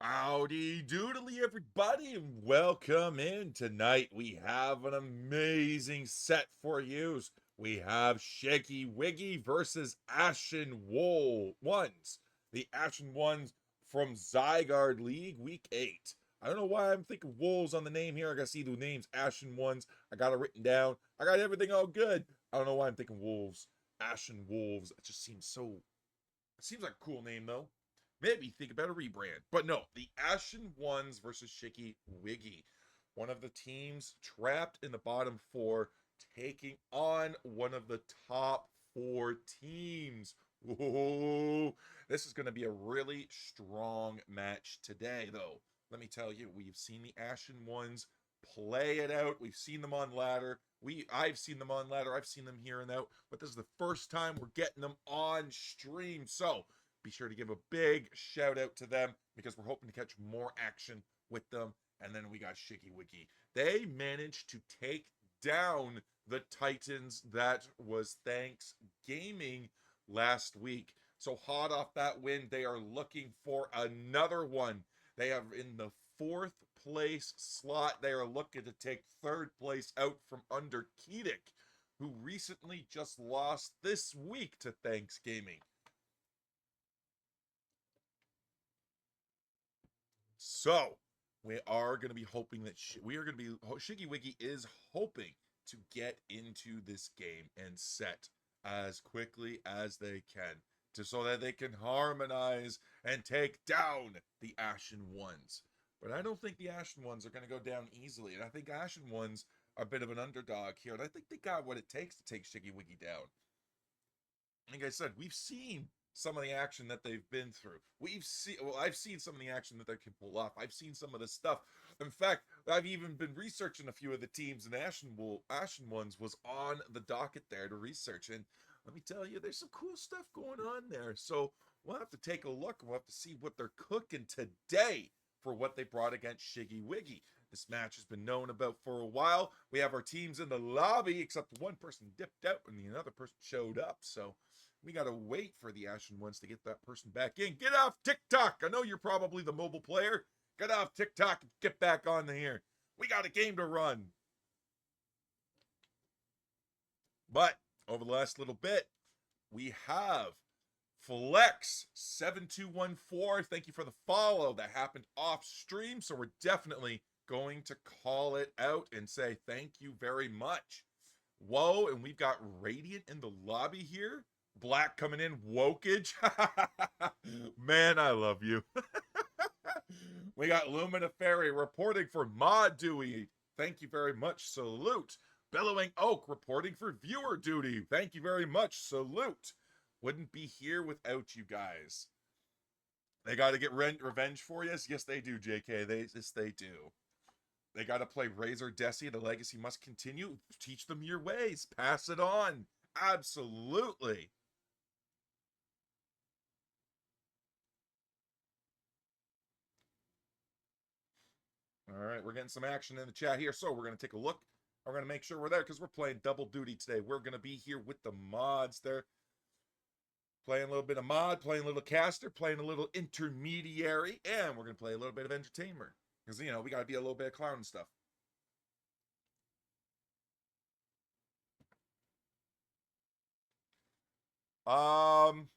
Howdy doodly, everybody, and welcome in. Tonight we have an amazing set for you. We have Shiggy Wiggy versus Ashen Ones. The Ashen Ones from Zygarde League, Week 8. I don't know why I'm thinking Wolves on the name here. I gotta see the names Ashen Ones. I got it written down. I got everything all good. I don't know why I'm thinking Wolves. Ashen Wolves. It just seems so. It seems like a cool name, though. Maybe think about a rebrand. But no, the Ashen Ones versus Shiggy Wiggy. One of the teams trapped in the bottom four, taking on one of the top four teams. Ooh, this is going to be a really strong match today, though. Let me tell you, we've seen the Ashen Ones play it out. We've seen them on ladder. I've seen them on ladder. I've seen them here and out, but this is the first time we're getting them on stream. So be sure to give a big shout out to them because we're hoping to catch more action with them. And then we got Shiggy Wiggy. They managed to take down the Titans. That was Thanks Gaming last week. So hot off that win, they are looking for another one. They are in the fourth place slot. They are looking to take third place out from under Kedic, who recently just lost this week to Thanksgiving. So we are going to be hoping that Shiggy Wiggy is hoping to get into this game and set as quickly as they can so that they can harmonize and take down the Ashen Ones. But I don't think the Ashen Ones are going to go down easily. And I think Ashen Ones are a bit of an underdog here. And I think they got what it takes to take Shiggy Wiggy down. Like I said, we've seen some of the action that they've been through. I've seen some of the action that they can pull off. I've seen some of the stuff. In fact, I've even been researching a few of the teams, and Ashen Ones was on the docket there to research. And let me tell you, there's some cool stuff going on there. So we'll have to take a look. We'll have to see what they're cooking today for what they brought against Shiggy Wiggy. This match has been known about for a while. We have our teams in the lobby, except one person dipped out and the other person showed up. So we got to wait for the Ashen Ones to get that person back in. Get off TikTok. I know you're probably the mobile player. Get off TikTok and get back on here. We got a game to run. But over the last little bit, we have Flex7214. Thank you for the follow. That happened off stream, so we're definitely going to call it out and say thank you very much. Whoa, and we've got Radiant in the lobby here. Black coming in, Wokage. Man, I love you. We got Lumina Fairy reporting for Mod Dewey. Thank you very much. Salute. Bellowing Oak reporting for viewer duty. Thank you very much. Salute. Wouldn't be here without you guys. They got to get revenge for you? Yes, they do, JK. Yes, they do. They got to play Razor Desi. The legacy must continue. Teach them your ways. Pass it on. Absolutely. All right, we're getting some action in the chat here. So we're going to take a look. We're going to make sure we're there because we're playing double duty today. We're going to be here with the mods there. Playing a little bit of mod, playing a little caster, playing a little intermediary, and we're going to play a little bit of entertainer. Because, you know, we got to be a little bit of clown and stuff. Um,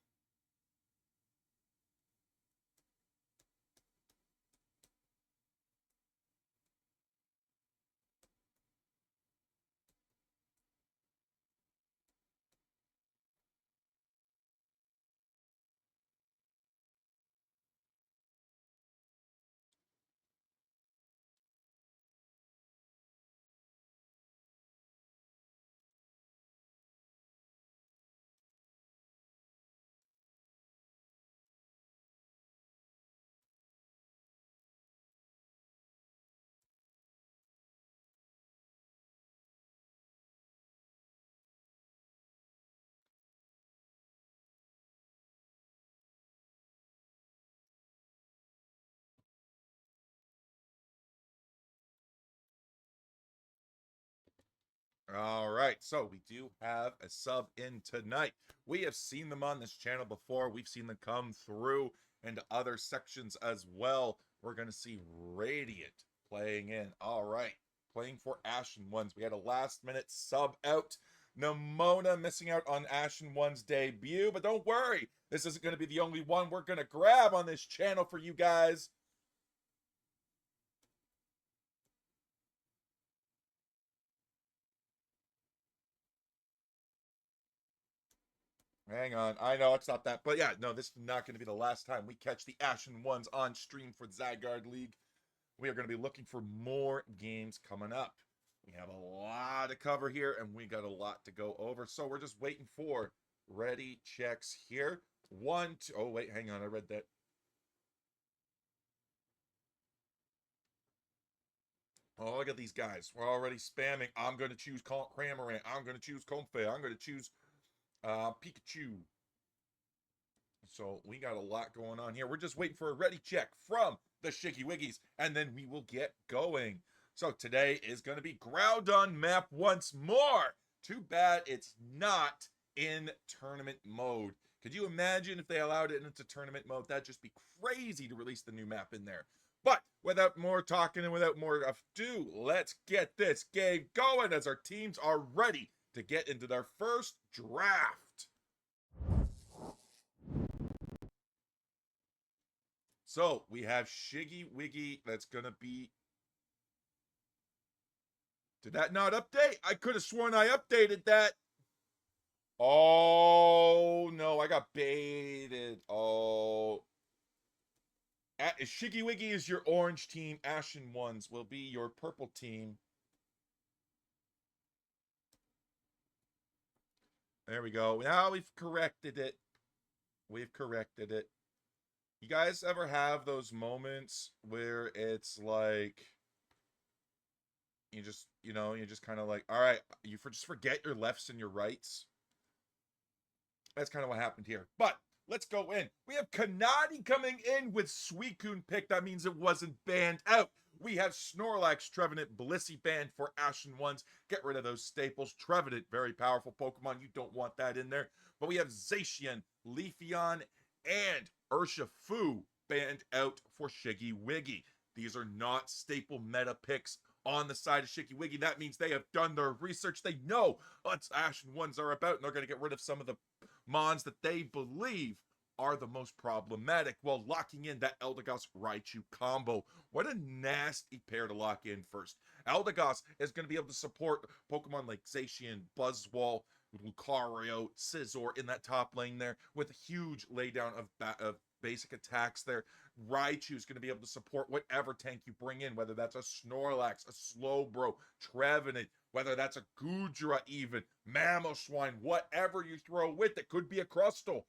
All right, so we do have a sub in tonight. We have seen them on this channel before. We've seen them come through into other sections as well. we're going to see Radiant playing in. All right. Playing for Ashen Ones. We had a last minute sub out. Nimona missing out on Ashen One's debut. But don't worry. This isn't going to be the only one we're going to grab on this channel for you guys. Hang on. I know it's not that. But yeah, no, this is not going to be the last time we catch the Ashen Ones on stream for Zygarde League. We are going to be looking for more games coming up. We have a lot to cover here, and we got a lot to go over. So we're just waiting for ready checks here. One, two, oh, wait, hang on. I read that. Oh, look at these guys. We're already spamming. I'm going to choose Cramorant. I'm going to choose Comfey. I'm going to choose Pikachu. So we got a lot going on here. We're just waiting for a ready check from the Shiggy Wiggies, and then we will get going. So today is going to be Groudon map once more. Too bad it's not in tournament mode. Could you imagine if they allowed it into tournament mode? That'd just be crazy to release the new map in there. But without more talking and without more ado, let's get this game going as our teams are ready to get into their first draft. So we have Shiggy Wiggy. That's gonna be. Did that not update? I could have sworn I updated that. Oh no, I got baited. Oh. Shiggy Wiggy is your orange team. Ashen Ones will be your purple team. There we go. Now we've corrected it. We've corrected it. You guys ever have those moments where it's like you just, you're just kind of like, all right, just forget your lefts and your rights. That's kind of what happened here. But let's go in. We have Kanadi coming in with Suicune pick. That means it wasn't banned out. We have Snorlax, Trevenant, Blissey banned for Ashen Ones. Get rid of those staples. Trevenant, very powerful Pokemon. You don't want that in there. But we have Zacian, Leafeon, and Urshifu banned out for Shiggy Wiggy. These are not staple meta picks on the side of Shiggy Wiggy. That means they have done their research. They know what Ashen Ones are about, and they're going to get rid of some of the mons that they believe are the most problematic while locking in that Eldegoss Raichu combo. What a nasty pair to lock in first. Eldegoss is going to be able to support Pokemon like Zacian, Buzzwole, Lucario, Scizor in that top lane there with a huge laydown of basic attacks there. Raichu is going to be able to support whatever tank you bring in, whether that's a Snorlax, a Slowbro, Trevenant, whether that's a Goodra even, Mamoswine, whatever you throw with it. Could be a Crustle.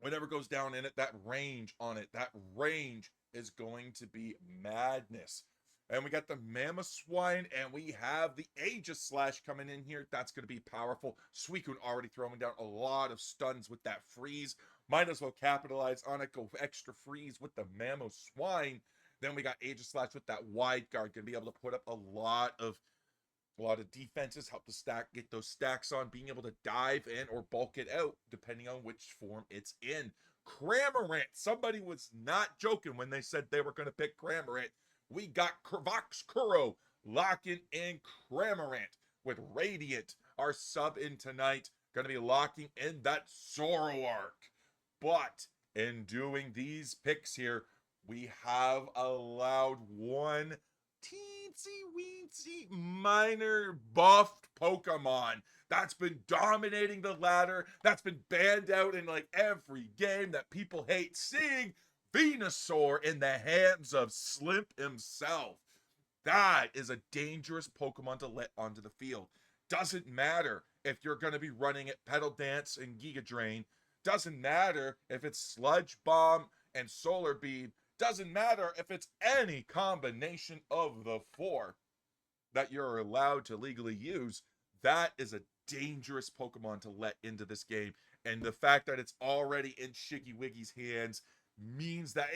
Whatever goes down in it, that range on it, that range is going to be madness. And we got the Mamoswine, and we have the Aegislash coming in here. That's going to be powerful. Suicune already throwing down a lot of stuns with that freeze. Might as well capitalize on it. Go extra freeze with the Mamoswine. Then we got Aegislash with that wide guard. Going to be able to put up a lot of defenses, help the get those stacks on, being able to dive in or bulk it out, depending on which form it's in. Cramorant. Somebody was not joking when they said they were going to pick Cramorant. We got Vox Kuro locking in Cramorant with Radiant, our sub in tonight. Going to be locking in that Zoroark. But in doing these picks here, we have allowed one teensy weensy minor buffed Pokemon that's been dominating the ladder, that's been banned out in like every game that people hate seeing. Venusaur in the hands of Slimp himself. That is a dangerous Pokemon to let onto the field. Doesn't matter if you're going to be running it Petal Dance and Giga Drain. Doesn't matter if it's Sludge Bomb and Solar Beam. Doesn't matter if it's any combination of the four that you're allowed to legally use. That is a dangerous Pokemon to let into this game. And the fact that it's already in Shiggy Wiggy's hands means that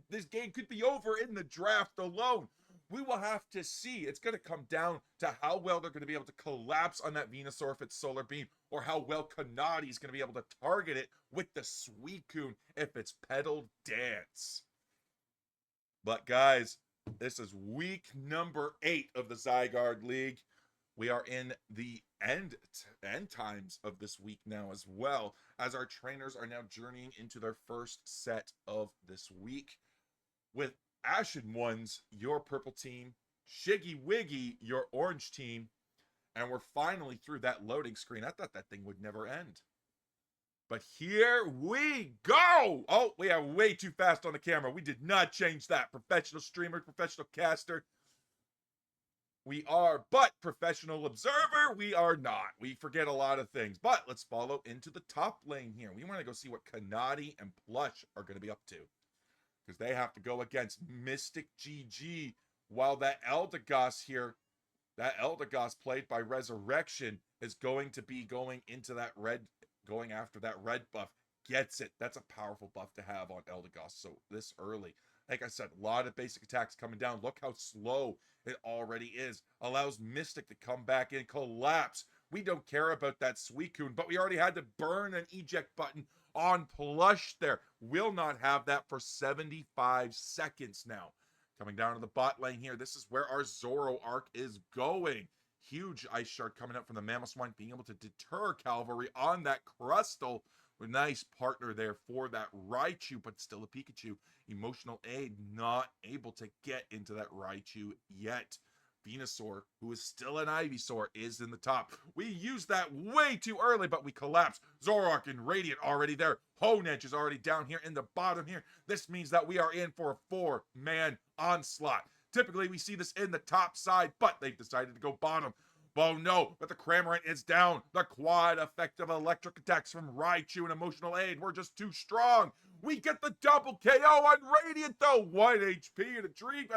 this game could be over in the draft alone. We will have to see. It's going to come down to how well they're going to be able to collapse on that Venusaur if it's Solar Beam, or how well Kanadi is going to be able to target it with the Suicune if it's Petal Dance. But guys, this is week number 8 of the Zygarde League. We are in the end times of this week now as well, as our trainers are now journeying into their first set of this week. With Ashen Ones, your purple team, Shiggy Wiggy, your orange team, and we're finally through that loading screen. I thought that thing would never end. But here we go. Oh, we are way too fast on the camera. We did not change that. Professional streamer, professional caster. We are, but professional observer, we are not. We forget a lot of things. But let's follow into the top lane here. We want to go see what Kanadi and Plush are going to be up to, because they have to go against Mystic GG, while that Eldegoss here, that Eldegoss played by Resurrection, is going to be going into that red, going after that red buff. Gets it. That's a powerful buff to have on Eldegoss so this early. Like I said, a lot of basic attacks coming down. Look how slow it already is. Allows Mystic to come back in, collapse. We don't care about that Suicune, but we already had to burn an eject button on Plush there. Will not have that for 75 seconds now. Coming down to the bot lane here. This is where our Zoro arc is going. Huge Ice Shard coming up from the Mamoswine, being able to deter Cavalry on that Crustle. A nice partner there for that Raichu, but still a Pikachu. Emotional aid not able to get into that Raichu yet. Venusaur, who is still an Ivysaur, is in the top. We used that way too early, but we collapsed. Zoroark and Radiant already there. Honedge is already down here in the bottom here. This means that we are in for a 4-man onslaught. Typically, we see this in the top side, but they've decided to go bottom. Oh no, but the Cramorant is down. The quad effective electric attacks from Raichu and emotional aid were just too strong. We get the double KO on Radiant though. 1 HP and a dream,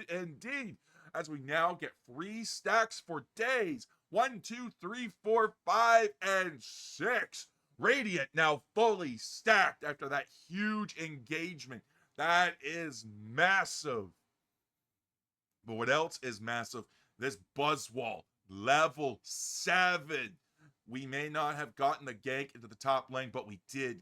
indeed. As we now get free stacks for days. 1, 2, 3, 4, 5, and 6. Radiant now fully stacked after that huge engagement. That is massive. But what else is massive? This Buzzwole. Level 7. We may not have gotten the gank into the top lane, but we did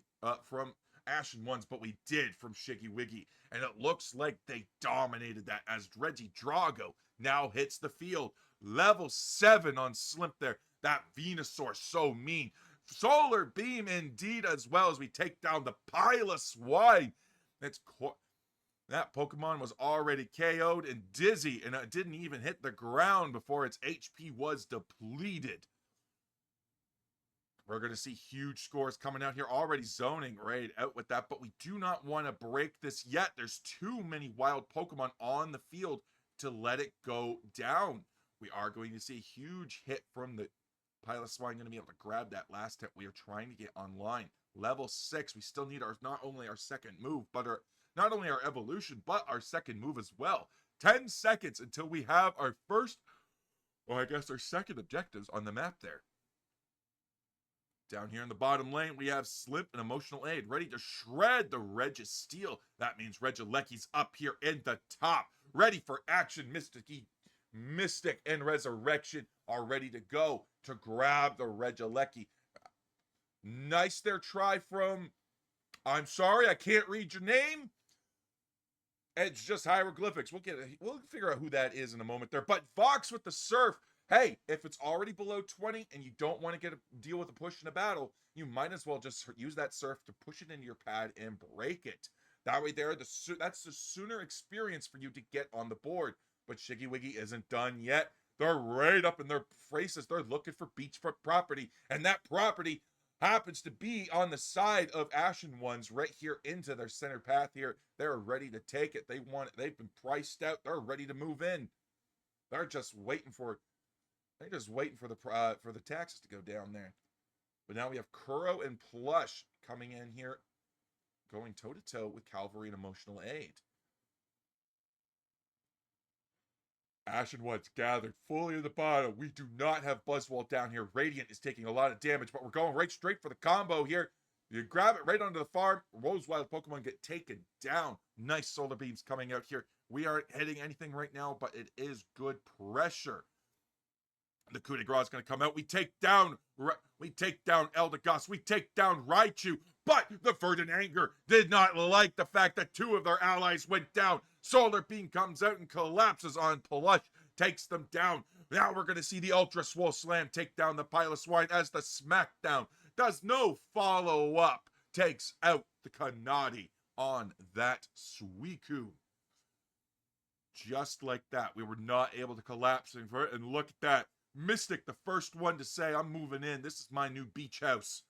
from Ashen Ones, but we did from Shiggy Wiggy. And it looks like they dominated that as Regidrago now hits the field. Level 7 on Slimp there. That Venusaur, so mean. Solar Beam indeed, as well as we take down the Piloswine. That Pokemon was already KO'd and dizzy, and it didn't even hit the ground before its HP was depleted. We're going to see huge scores coming out here. Already zoning right out with that, but we do not want to break this yet. There's too many wild Pokemon on the field to let it go down. We are going to see a huge hit from the Piloswine, going to be able to grab that last hit we are trying to get online. Level 6, we still need not only our second move, but not only our evolution, but our second move as well. 10 seconds until we have our first, or I guess our second objectives on the map there. Down here in the bottom lane, we have Slip and Emotional Aid ready to shred the Registeel. That means Regilecki's up here in the top, ready for action. Mystic and Resurrection are ready to go to grab the Regilecki. Nice there try from, I'm sorry, I can't read your name. It's just hieroglyphics. We'll figure out who that is in a moment there. But Vox with the Surf. Hey, if it's already below 20 and you don't want to deal with a push in a battle, you might as well just use that Surf to push it into your pad and break it. That way there, that's the sooner experience for you to get on the board. But Shiggy Wiggy isn't done yet. They're right up in their faces. They're looking for beachfront property. And that property happens to be on the side of Ashen Ones right here into their center path here. They're ready to take it. They want it. They've been priced out. They're ready to move in. They're just waiting for the taxes to go down there. But now we have Kuro and Plush coming in here, going toe-to-toe with Cavalry and Emotional Aid. Ashen Ones gathered fully in the bottom. We do not have Buzzwole down here. Radiant is taking a lot of damage, but we're going right straight for the combo here. You grab it right onto the farm. Rosewild Pokemon get taken down. Nice Solar Beams coming out here. We aren't hitting anything right now, but it is good pressure. The coup de grace is going to come out. We take down Eldegoss. We take down Raichu. But the Verdanangr did not like the fact that two of their allies went down. Solar Beam comes out and collapses on Plush, takes them down. Now we're going to see the Ultra Swole Slam take down the Piloswine as the Smackdown does no follow-up. Takes out the Kanadi on that Suicune. Just like that, we were not able to collapse it. And look at that. Mystic, the first one to say, I'm moving in. This is my new beach house.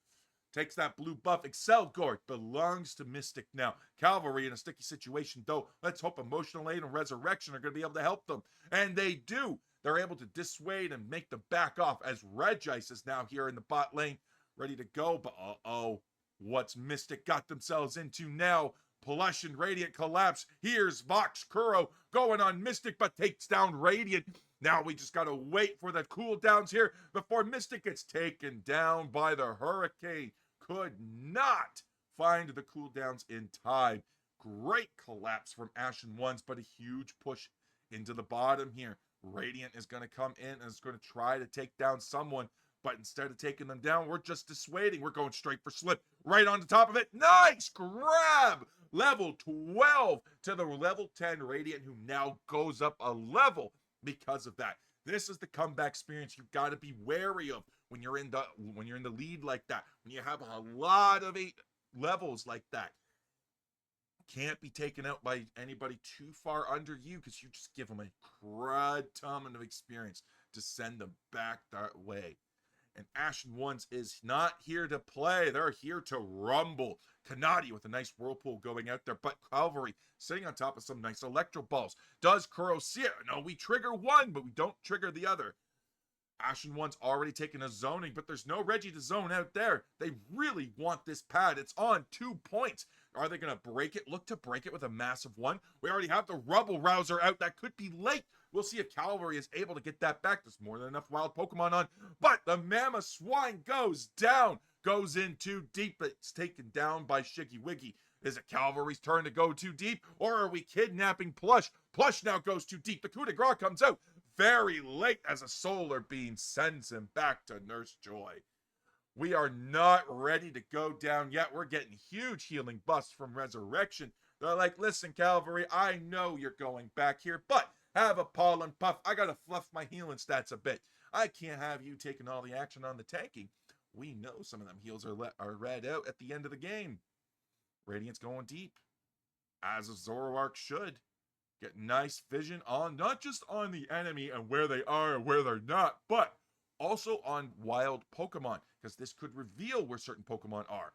Takes that blue buff. Excelgor belongs to Mystic now. Cavalry in a sticky situation, though. Let's hope Emotional Aid and Resurrection are going to be able to help them. And they do. They're able to dissuade and make them back off as Regice is now here in the bot lane, ready to go. But uh-oh, what's Mystic got themselves into now? Plush and Radiant collapse. Here's Vox Kuro going on Mystic, but takes down Radiant. Now we just gotta wait for the cooldowns here before Mystic gets taken down by the Hurricane. Could not find the cooldowns in time. Great collapse from Ashen ones, but a huge push into the bottom here. Radiant is gonna come in and is gonna try to take down someone, but instead of taking them down, we're just dissuading. We're going straight for Slip. Right on the top of it. Nice grab! Level 12 to the level 10 Radiant, who now goes up a level because of that. This is the comeback experience you got to be wary of when you're in the lead like that. When you have a lot of 8 levels like that. Can't be taken out by anybody too far under you, because you just give them a crud ton of experience to send them back that way. And Ashen Ones is not here to play. They're here to rumble. Kanadi with a nice whirlpool going out there, but Cavalry sitting on top of some nice Electro Balls. Does Kuro see it? No, we trigger one, but we don't trigger the other. Ashen One's already taken a zoning, but there's no Reggie to zone out there. They really want this pad. It's on 2 points. Are they going to break it? Look to break it with a massive one. We already have the Rubble Rouser out. That could be late. We'll see if Cavalry is able to get that back. There's more than enough wild Pokemon on. But the Mamoswine goes down. Goes in too deep. It's taken down by Shiggy Wiggy. Is it Cavalry's turn to go too deep? Or are we kidnapping Plush? Plush now goes too deep. The coup de grace comes out very late as a Solar Beam sends him back to Nurse Joy. We are not ready to go down yet. We're getting huge healing buffs from Resurrection. They're like, listen, Cavalry, I know you're going back here, but have a pollen puff. I gotta fluff my healing stats a bit. I can't have you taking all the action on the tanking. We know some of them heals are read out at the end of the game. Radiant's going deep, as a Zoroark should. Get nice vision on, not just on the enemy and where they are and where they're not, but also on wild Pokemon, because this could reveal where certain Pokemon are.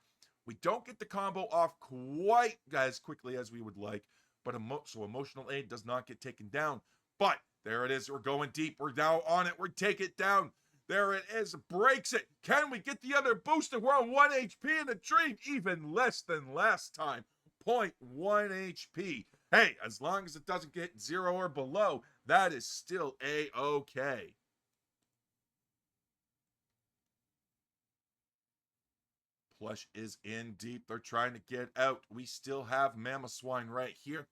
We don't get the combo off quite as quickly as we would like, but so Emotional Aid does not get taken down. But there it is. We're going deep. We're now on it. We take it down. There it is. Breaks it. Can we get the other booster? We're on 1 HP in the tree, even less than last time. 0.1 HP. Hey, as long as it doesn't get 0 or below, that is still A-okay. Plush is in deep. They're trying to get out. We still have Mamoswine right here.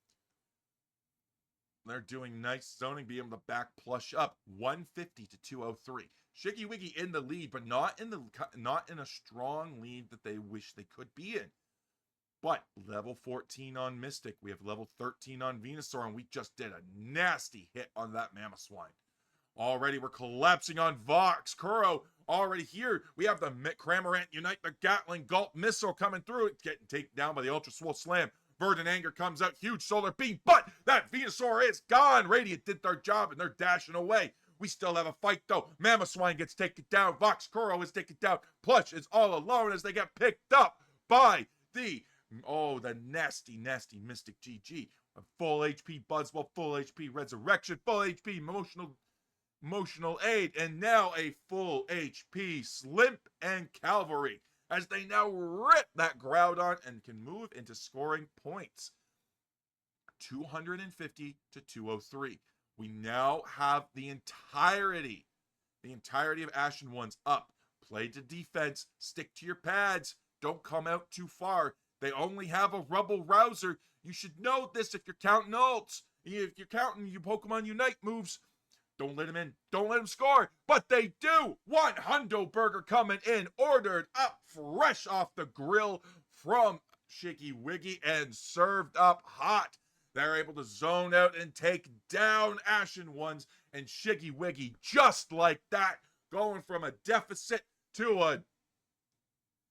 They're doing nice zoning, be able to back Plush up. 150 to 203. Shiggy Wiggy in the lead, but not in a strong lead that they wish they could be in. But level 14 on Mystic. We have level 13 on Venusaur, and we just did a nasty hit on that Mamoswine. Already we're collapsing on Vox Kuro. Already here, we have the Cramorant Unite the Gatling Gulp Missile coming through. It's getting taken down by the Ultra Swole Slam. Verdanangr comes out, huge Solar Beam, but that Venusaur is gone. Radiant did their job, and they're dashing away. We still have a fight, though. Mamoswine gets taken down. Vox Kuro is taken down. Plush is all alone as they get picked up by the nasty, nasty Mystic GG. A full HP Buzzwole, full HP Resurrection, full HP Emotional Aid, and now a full HP Slimp and Cavalry, as they now rip that Groudon and can move into scoring points. 250 to 203. We now have the entirety of Ashen Ones up. Play to defense, stick to your pads, don't come out too far. They only have a Rubble Rouser. You should know this if you're counting ults. If you're counting your Pokemon Unite moves, Don't let him in. Don't let him score. But they do. One hundo burger coming in, ordered up fresh off the grill from Shiggy Wiggy and served up hot. They're able to zone out and take down Ashen Ones and Shiggy Wiggy just like that, going from a deficit to a,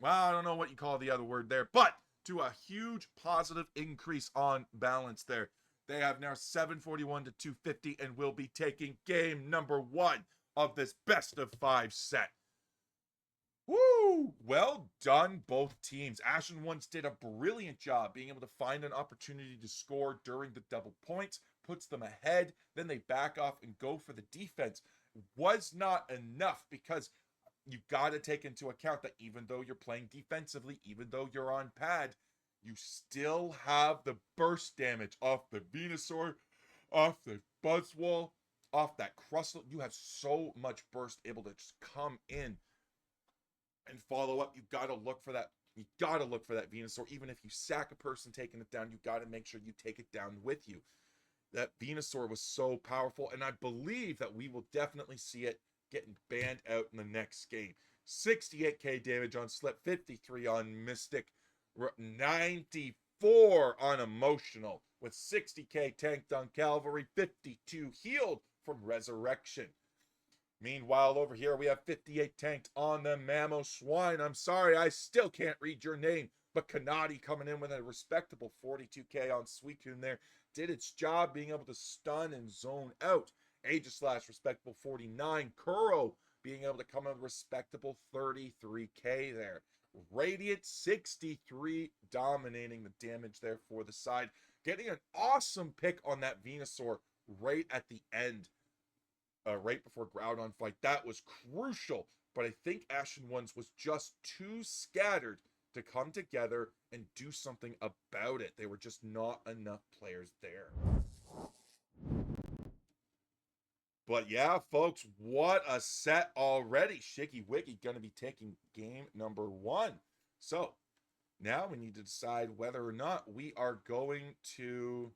well, I don't know what you call the other word there, but to a huge positive increase on balance there. They have now 741 to 250 and will be taking game number 1 of this best of 5 set. Woo! Well done, both teams. Ashen Ones did a brilliant job being able to find an opportunity to score during the double points, puts them ahead, then they back off and go for the defense. Was not enough because you've got to take into account that even though you're playing defensively, even though you're on pad, you still have the burst damage off the Venusaur, off the Buzzwole, off that Crustle. You have so much burst able to just come in and follow up. You got to look for that. You got to look for that Venusaur. Even if you sack a person taking it down, you got to make sure you take it down with you. That Venusaur was so powerful, and I believe that we will definitely see it getting banned out in the next game. 68k damage on Slip, 53 on Mystic, 94 on Emotional, with 60k tanked on Cavalry, 52 healed from Resurrection. Meanwhile, over here, we have 58 tanked on the Mamoswine. I'm sorry, I still can't read your name, but Kanadi coming in with a respectable 42k on Suicune there. Did its job being able to stun and zone out. Aegislash, respectable 49. Kuro being able to come in with respectable 33k there. Radiant, 63, dominating the damage there for the side. Getting an awesome pick on that Venusaur right at the end. Right before Groudon fight. That was crucial, but I think Ashen Ones was just too scattered to come together and do something about it. They were just not enough players there. But yeah, folks, what a set already. Shiggy Wiggy going to be taking game number 1. So now we need to decide whether or not we are going to...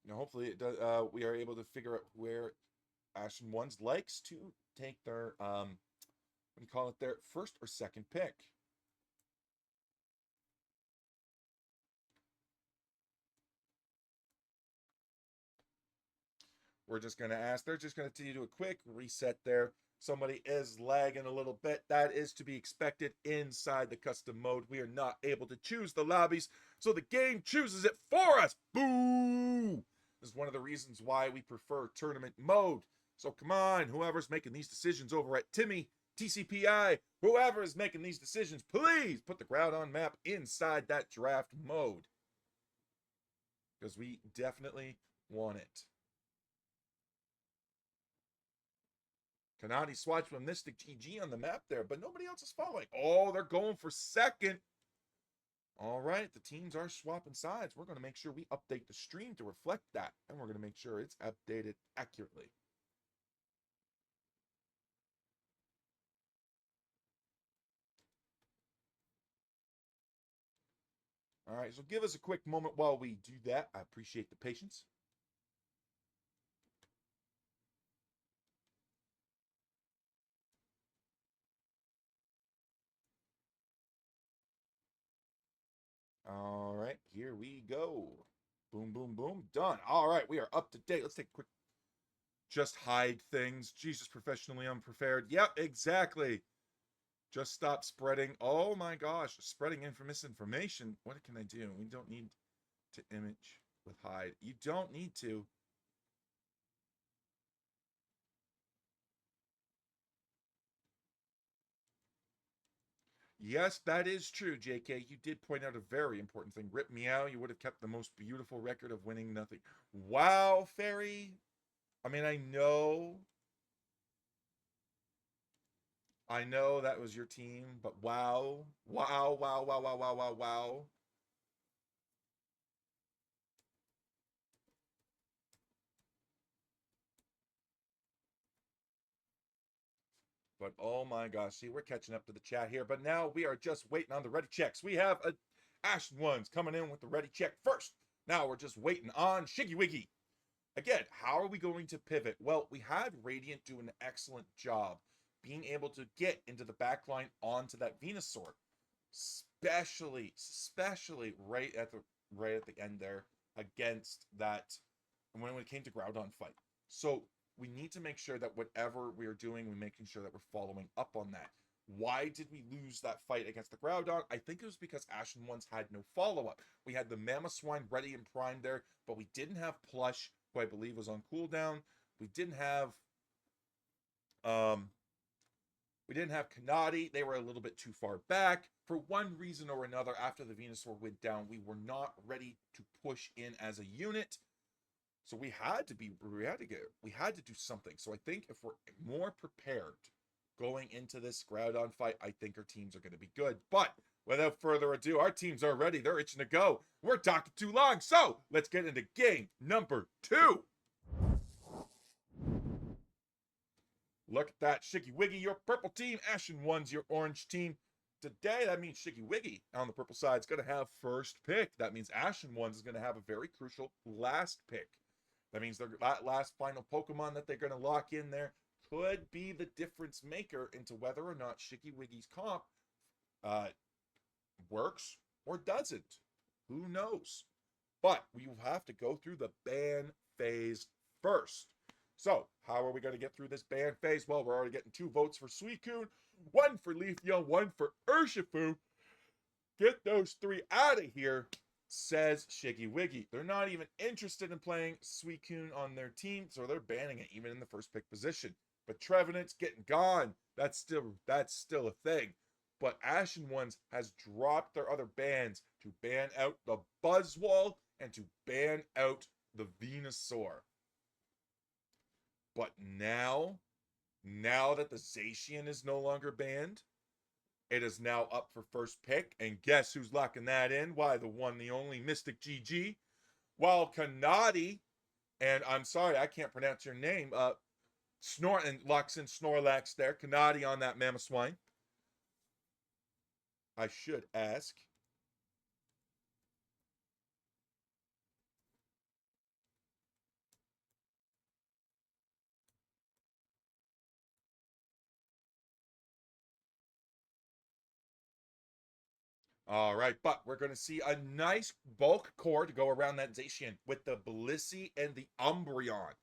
Now, hopefully, it does. We are able to figure out where Ashen Ones likes to take their what do you call it? Their first or second pick. We're just going to ask. They're just going to do a quick reset there. Somebody is lagging a little bit. That is to be expected inside the custom mode. We are not able to choose the lobbies, so the game chooses it for us. Boo! This is one of the reasons why we prefer tournament mode. So come on, whoever's making these decisions over at Timmy, TCPI, whoever is making these decisions, please put the Groudon map inside that draft mode. Because we definitely want it. Kanadi swatched with Mystic GG on the map there, but nobody else is following. Oh, they're going for second. All right, the teams are swapping sides. We're going to make sure we update the stream to reflect that, and we're going to make sure it's updated accurately. All right, so give us a quick moment while we do that. I appreciate the patience. All right, here we go. Boom, boom, boom. Done. All right, we are up to date. Let's take a quick... Just hide things. Jesus, professionally unprepared. Yep, exactly. Just stop spreading. Oh my gosh, spreading misinformation. What can I do? We don't need to image with hide. You don't need to. Yes, that is true, JK. You did point out a very important thing. Rip Meow, you would have kept the most beautiful record of winning nothing. Wow, Fairy. I mean, I know that was your team, but wow. Wow, wow, wow, wow, wow, wow, wow. But oh my gosh, see, we're catching up to the chat here. But now we are just waiting on the ready checks. We have Ashen Ones coming in with the ready check first. Now we're just waiting on Shiggy Wiggy. Again, how are we going to pivot? Well, we had Radiant do an excellent job being able to get into the back line onto that Venusaur, especially right at the end there against that when it came to Groudon fight. So we need to make sure that whatever we're doing, we're making sure that we're following up on that. Why did we lose that fight against the Groudon? I think it was because Ashen ones had no follow-up. We had the Mamoswine ready and primed there, but we didn't have Plush, who I believe was on cooldown. We didn't have Kanadi. They were a little bit too far back. For one reason or another, after the Venusaur went down, we were not ready to push in as a unit. So we had to do something. So I think if we're more prepared going into this Groudon fight, I think our teams are going to be good. But without further ado, our teams are ready. They're itching to go. We're talking too long. So let's get into game number 2. Look at that. Shiggy Wiggy, your purple team. Ashen one's your orange team. Today, that means Shiggy Wiggy on the purple side is going to have first pick. That means Ashen one's is going to have a very crucial last pick. That means that last final Pokemon that they're going to lock in there could be the difference maker into whether or not Shiggy Wiggy's comp works or doesn't. Who knows? But we will have to go through the ban phase first. So, how are we going to get through this ban phase? Well, we're already getting 2 votes for Suicune, 1 for Leafeon, 1 for Urshifu. Get those 3 out of here, says Shiggy Wiggy. They're not even interested in playing Suicune on their team, so they're banning it even in the first pick position. But Trevenant's getting gone. That's still a thing. But Ashen Ones has dropped their other bans to ban out the Buzzwole and to ban out the Venusaur. But now that the Zacian is no longer banned, it is now up for first pick. And guess who's locking that in? Why, the one, the only Mystic GG. While Kanadi, and I'm sorry, I can't pronounce your name, locks in Snorlax there. Kanadi on that Mamoswine. I should ask. All right, but we're going to see a nice bulk core to go around that Zacian with the Blissey and the Umbreon.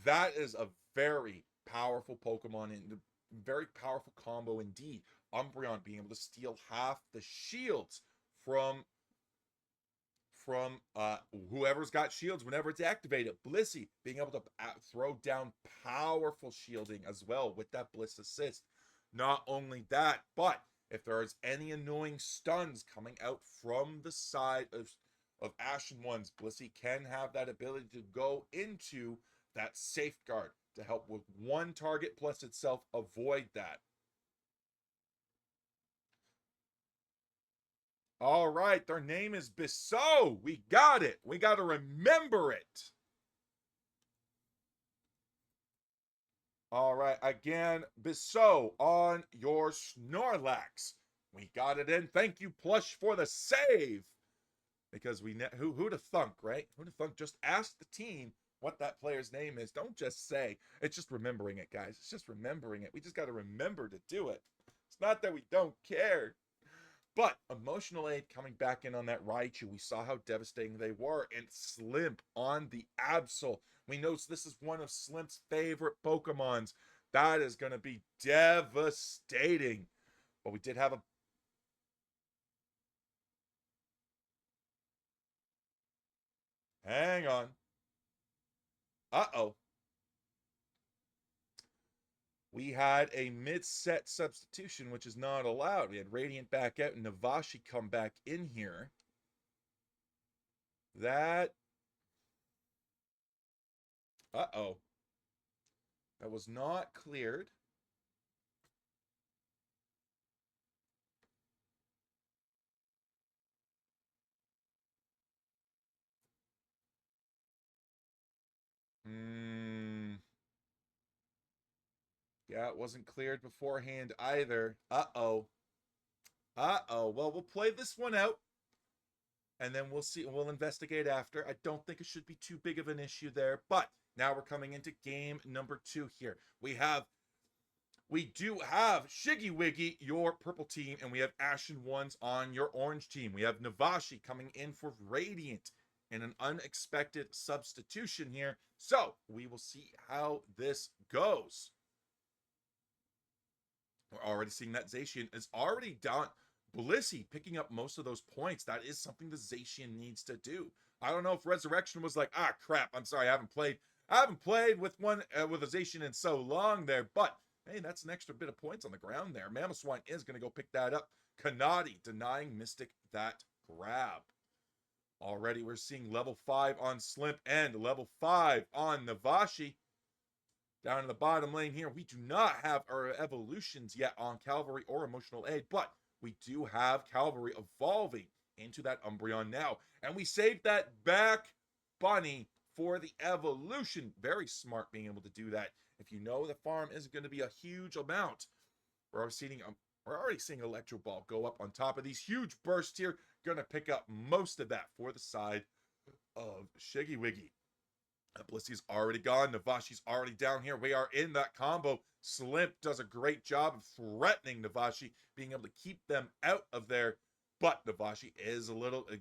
That is a very powerful Pokemon and a very powerful combo indeed. Umbreon being able to steal half the shields from whoever's got shields whenever it's activated. Blissey being able to throw down powerful shielding as well with that Bliss Assist. Not only that, but if there's any annoying stuns coming out from the side of Ashen ones, Blissey can have that ability to go into that safeguard to help with one target plus itself avoid that. All right, their name is Bissot. We got it. We got to remember it. All right, again, Bissot on your Snorlax. We got it in. Thank you, Plush, for the save. Because who'd have thunk, right? Who'd have thunk? Just ask the team what that player's name is. Don't just say. It's just remembering it, guys. It's just remembering it. We just got to remember to do it. It's not that we don't care. But Emotional Aid coming back in on that Raichu. We saw how devastating they were. And Slimp on the Absol. We know this is one of Slimp's favorite Pokemons. That is going to be devastating. But we did have a... Hang on. Uh-oh. We had a mid-set substitution, which is not allowed. We had Radiant back out and Navashi come back in here. That... Uh-oh. That was not cleared. Yeah, it wasn't cleared beforehand either. Uh-oh. Uh-oh. Well, we'll play this one out. and then we'll see. We'll investigate after. I don't think it should be too big of an issue there. But now we're coming into game number 2 here. We do have Shiggy Wiggy, your purple team, and we have Ashen ones on your orange team. We have Navashi coming in for Radiant in an unexpected substitution here. So we will see how this goes. We're already seeing that Zacian is already down. Blissey picking up most of those points. That is something the Zacian needs to do. I don't know if Resurrection was like, ah, crap, I'm sorry, I haven't played with a Zacian in so long there, but hey, that's an extra bit of points on the ground there. Mamoswine is going to go pick that up. Kanadi denying Mystic that grab. Already we're seeing level 5 on Slimp and level 5 on Navashi. Down in the bottom lane here, we do not have our evolutions yet on Cavalry or Emotional Aid, but we do have Cavalry evolving into that Umbreon now. And we saved that back bunny for the evolution. Very smart being able to do that. If you know the farm isn't going to be a huge amount, we're already seeing Electro Ball go up on top of these huge bursts here. Going to pick up most of that for the side of Shiggy Wiggy. Blissey's already gone. Navashi's already down here. We are in that combo. Slimp does a great job of threatening Navashi, being able to keep them out of there. But Navashi is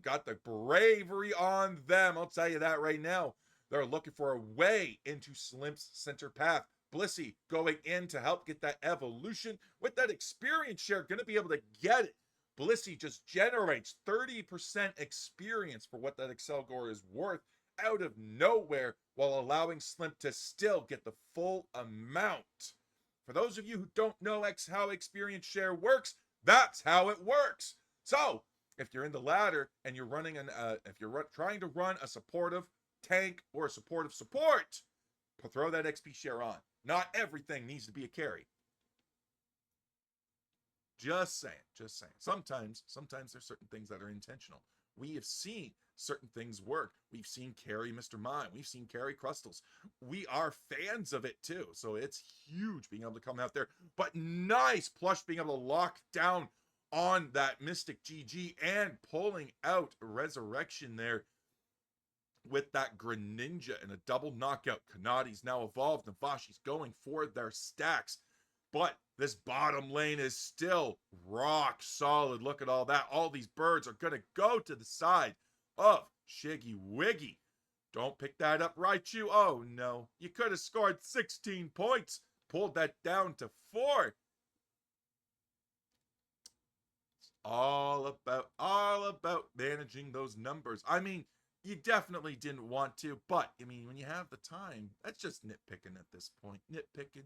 got the bravery on them. I'll tell you that right now. They're looking for a way into Slimp's center path. Blissey going in to help get that evolution. With that experience share, going to be able to get it. Blissey just generates 30% experience for what that Excelgor is worth out of nowhere, while allowing Slimp to still get the full amount. For those of you who don't know how experience share works, that's how it works. So if you're in the ladder and you're running trying to run a supportive tank or a supportive support, throw that XP share on. Not everything needs to be a carry. Just saying. Sometimes there's certain things that are intentional. We have seen certain things work. We've seen carry Mr. Mime. We've seen carry Crustals. We are fans of it too. So it's huge being able to come out there. But nice Plush being able to lock down on that Mystic GG and pulling out Resurrection there with that Greninja and a double knockout. Kanadi's now evolved. Navashi's going for their stacks. But this bottom lane is still rock solid. Look at all that. All these birds are going to go to the side of Shiggy Wiggy. Don't pick that up, Raichu. Oh, no. You could have scored 16 points. Pulled that down to 4. It's all about managing those numbers. I mean, you definitely didn't want to, but, I mean, when you have the time, that's just nitpicking at this point. Nitpicking.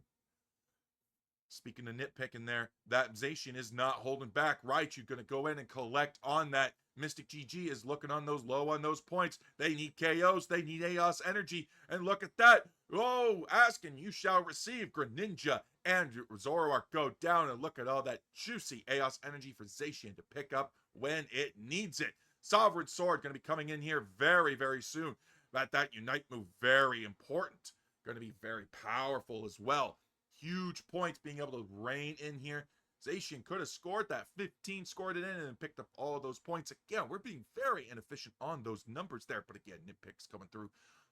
Speaking of nitpicking there, that Zacian is not holding back. Raichu going to go in and collect on that. Mystic GG is looking on those low on those points. They need KOs. They need AOS energy. And look at that. Oh, Ashen, you shall receive. Greninja and Zoroark go down. And look at all that juicy AOS energy for Zacian to pick up when it needs it. Sovereign Sword going to be coming in here very, very soon. That Unite move, very important. Going to be very powerful as well. Huge points being able to rein in here. Zacian could have scored that 15, scored it in, and picked up all of those points. Again, we're being very inefficient on those numbers there, but again, nitpicks coming through.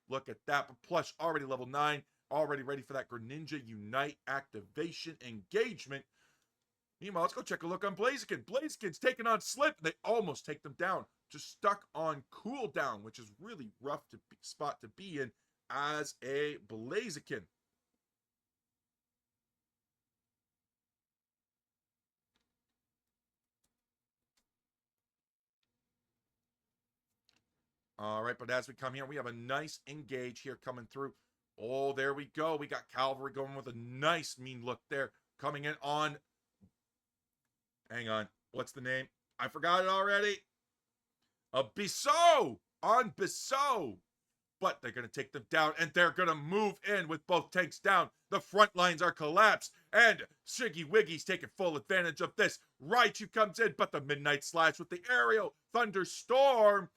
Look at that. But Plush already level 9, already ready for that Greninja Unite activation engagement. Meanwhile, let's go check a look on Blaziken. Blaziken's taking on Slip. They almost take them down. Just stuck on cooldown, which is really rough spot to be in as a Blaziken. All right, but as we come here, we have a nice engage here coming through. Oh, there we go. We got Cavalry going with a nice mean look there. Coming in on... Hang on. What's the name? I forgot it already. Bissot! On Bissot! But they're going to take them down, and they're going to move in with both tanks down. The front lines are collapsed, and Shiggy Wiggy's taking full advantage of this. Raichu comes in, but the Midnight Slash with the aerial thunderstorm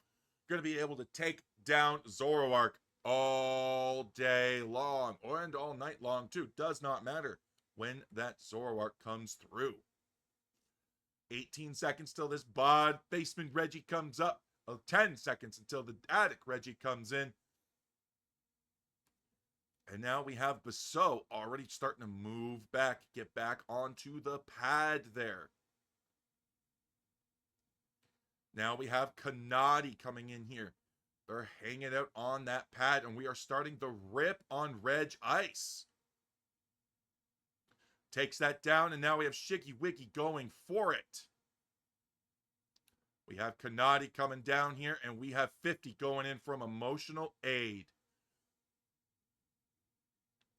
going to be able to take down Zoroark all day long, and all night long too. Does not matter when that Zoroark comes through. 18 seconds till this Basement Reggie comes up. 10 seconds until the Attic Reggie comes in. And now we have Basso already starting to move back, get back onto the pad there. Now we have Kanadi coming in here. They're hanging out on that pad, and we are starting the rip on Reg Ice. Takes that down, and now we have Shiggy Wiggy going for it. We have Kanadi coming down here, and we have 50 going in from emotional aid.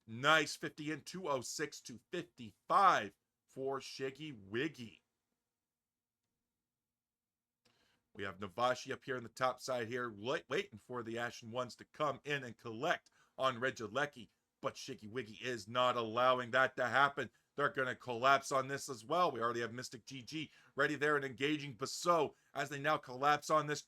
Nice 50 in, 206 to 55 for Shiggy Wiggy. We have Navashi up here on the top side here, waiting for the Ashen ones to come in and collect on Regieleki. But Shiggy Wiggy is not allowing that to happen. They're going to collapse on this as well. We already have Mystic GG ready there and engaging Basso as they now collapse on this.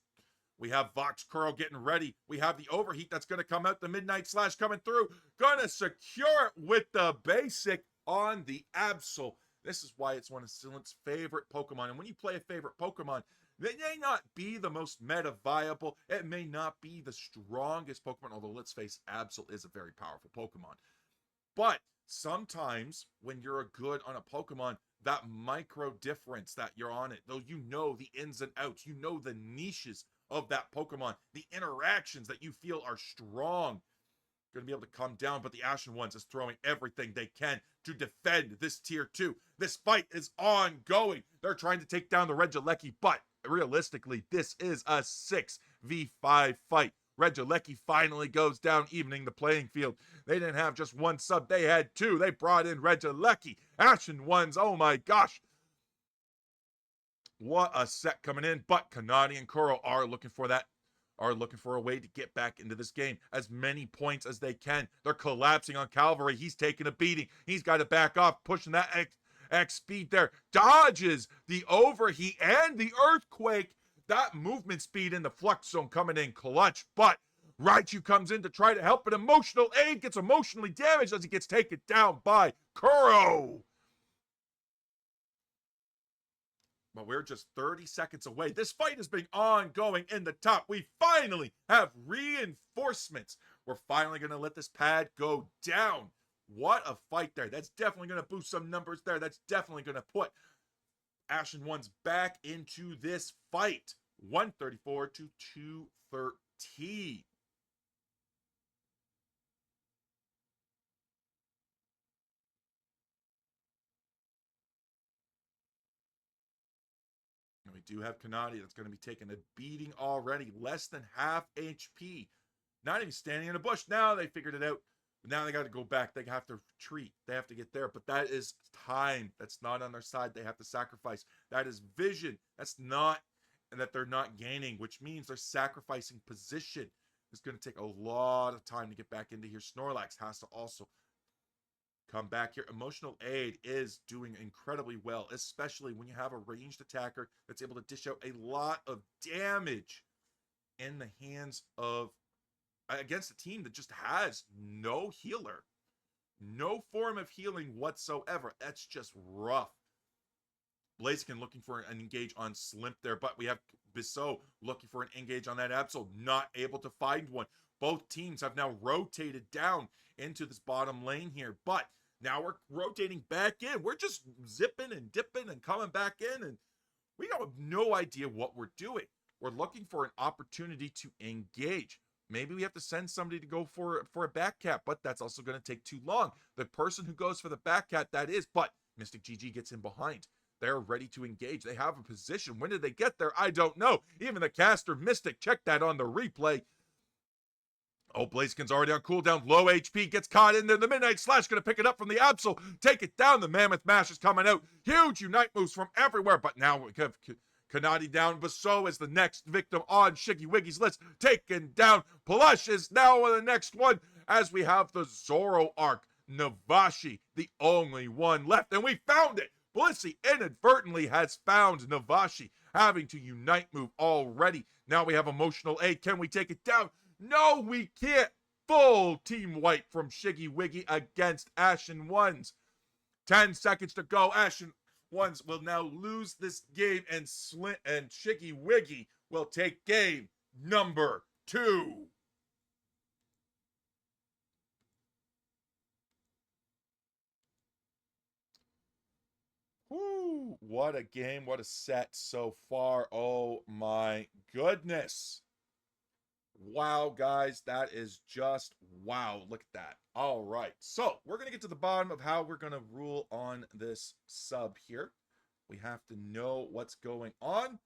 We have Vox Curl getting ready. We have the overheat that's going to come out. The Midnight Slash coming through. Going to secure it with the basic on the Absol. This is why it's one of Silent's favorite Pokemon. And when you play a favorite Pokemon, it may not be the most meta viable. It may not be the strongest Pokemon, although let's face it, Absol is a very powerful Pokemon. But sometimes when you're good on a Pokemon, that micro difference that you're on it, though you know the ins and outs, you know the niches of that Pokemon, the interactions that you feel are strong, going to be able to come down. But the Ashen ones is throwing everything they can to defend this tier 2. This fight is ongoing. They're trying to take down the Regieleki, but realistically, this is a 6v5 fight. Regieleki finally goes down, evening the playing field. They didn't have just one sub, they had two. They brought in Regieleki. Ashen ones, oh my gosh. What a set coming in. But Kanadi and Kuro are looking for a way to get back into this game. As many points as they can. They're collapsing on Calvary. He's taking a beating. He's got to back off, pushing that X speed there. Dodges the overheat and the earthquake. That movement speed in the flux zone coming in clutch. But Raichu comes in to try to help, but emotional aid gets emotionally damaged as he gets taken down by Kuro. But we're just 30 seconds away. This fight has been ongoing in the top. We finally have reinforcements. We're finally going to let this pad go down. What a fight there. That's definitely going to boost some numbers there. That's definitely going to put Ashen ones back into this fight. 134 to 213. We do have Kanadi that's going to be taking a beating already. Less than half HP. Not even standing in a bush. Now they figured it out. But now they got to go back. They have to retreat. They have to get there. But that is time. That's not on their side. They have to sacrifice. That is vision. That's not, and that they're not gaining, which means they're sacrificing position. It's going to take a lot of time to get back into here. Snorlax has to also come back here. Emotional aid is doing incredibly well, especially when you have a ranged attacker that's able to dish out a lot of damage in the hands of against a team that just has no healer, no form of healing whatsoever. That's just rough. Blaziken looking for an engage on Slimp there, but we have Bissot looking for an engage on that Absol, not able to find one. Both teams have now rotated down into this bottom lane here, but now we're rotating back in. We're just zipping and dipping and coming back in, and we have no idea what we're doing. We're looking for an opportunity to engage. Maybe we have to send somebody to go for a back cap, but that's also going to take too long. The person who goes for the back cap, that is, but Mystic GG gets in behind. They're ready to engage. They have a position. When did they get there? I don't know. Even the caster Mystic, check that on the replay. Oh, Blaziken's already on cooldown. Low HP, gets caught in there. The Midnight Slash going to pick it up from the Absol. Take it down. The Mammoth Mash is coming out. Huge Unite moves from everywhere. But now we have Kanadi down. Basso is the next victim on Shiggy Wiggy's list. Taken down. Plush is now on the next one as we have the Zoro arc. Navashi, the only one left. And we found it. Blissey inadvertently has found Navashi, having to Unite move already. Now we have emotional aid. Can we take it down? No, we can't. Full team wipe from Shiggy Wiggy against Ashen ones. 10 seconds to go. Ashen ones will now lose this game, and Shiggy Wiggy will take game number 2. Whoo, what a game, what a set so far. Oh my goodness. Wow, guys, that is just wow. Look at that. All right, so we're going to get to the bottom of how we're going to rule on this sub here. We have to know what's going on.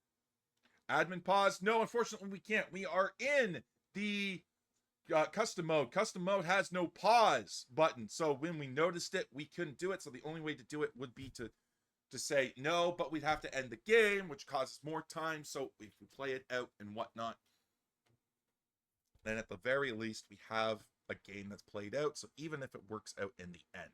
Admin pause. No, unfortunately, we can't. We are in the custom mode. Custom mode has no pause button. So when we noticed it, we couldn't do it. So the only way to do it would be to say no, but we'd have to end the game, which causes more time. So if we play it out and whatnot, then at the very least, we have a game that's played out. So even if it works out in the end,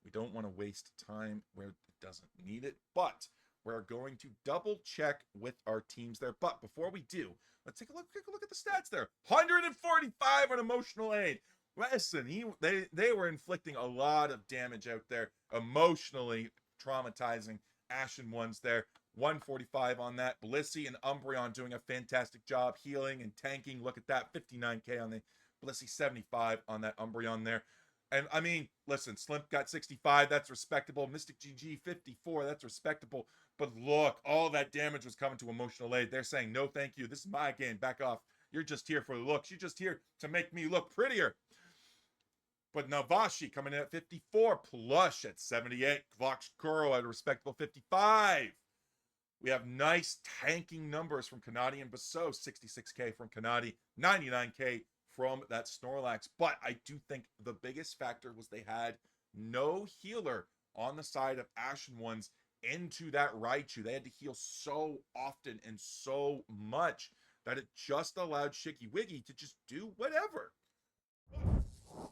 we don't want to waste time where it doesn't need it. But we're going to double check with our teams there. But before we do, let's take a look at the stats there. 145 on emotional aid. Listen, they were inflicting a lot of damage out there, emotionally traumatizing Ashen ones there. 145 on that. Blissey and Umbreon doing a fantastic job healing and tanking. Look at that. 59k on the Blissey, 75 on that Umbreon there. And I mean, listen, Slimp got 65. That's respectable. Mystic GG, 54. That's respectable. But look, all that damage was coming to emotional aid. They're saying, no, thank you. This is my game. Back off. You're just here for the looks. You're just here to make me look prettier. But Navashi coming in at 54. Plush at 78. Voxkuro at a respectable 55. We have nice tanking numbers from Kanadi and Basso. 66k from Kanadi, 99k from that Snorlax. But I do think the biggest factor was they had no healer on the side of Ashen ones into that Raichu. They had to heal so often and so much that it just allowed Shiggy Wiggy to just do whatever.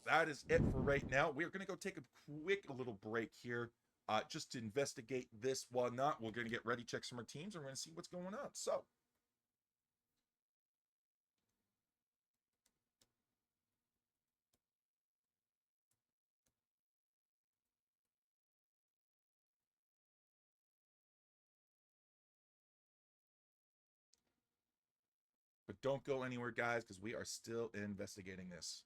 That is it for right now. We're going to go take a quick little break here just to investigate this whatnot. We're going to get ready, check some of our teams, and we're going to see what's going on. So, but don't go anywhere, guys, because we are still investigating this.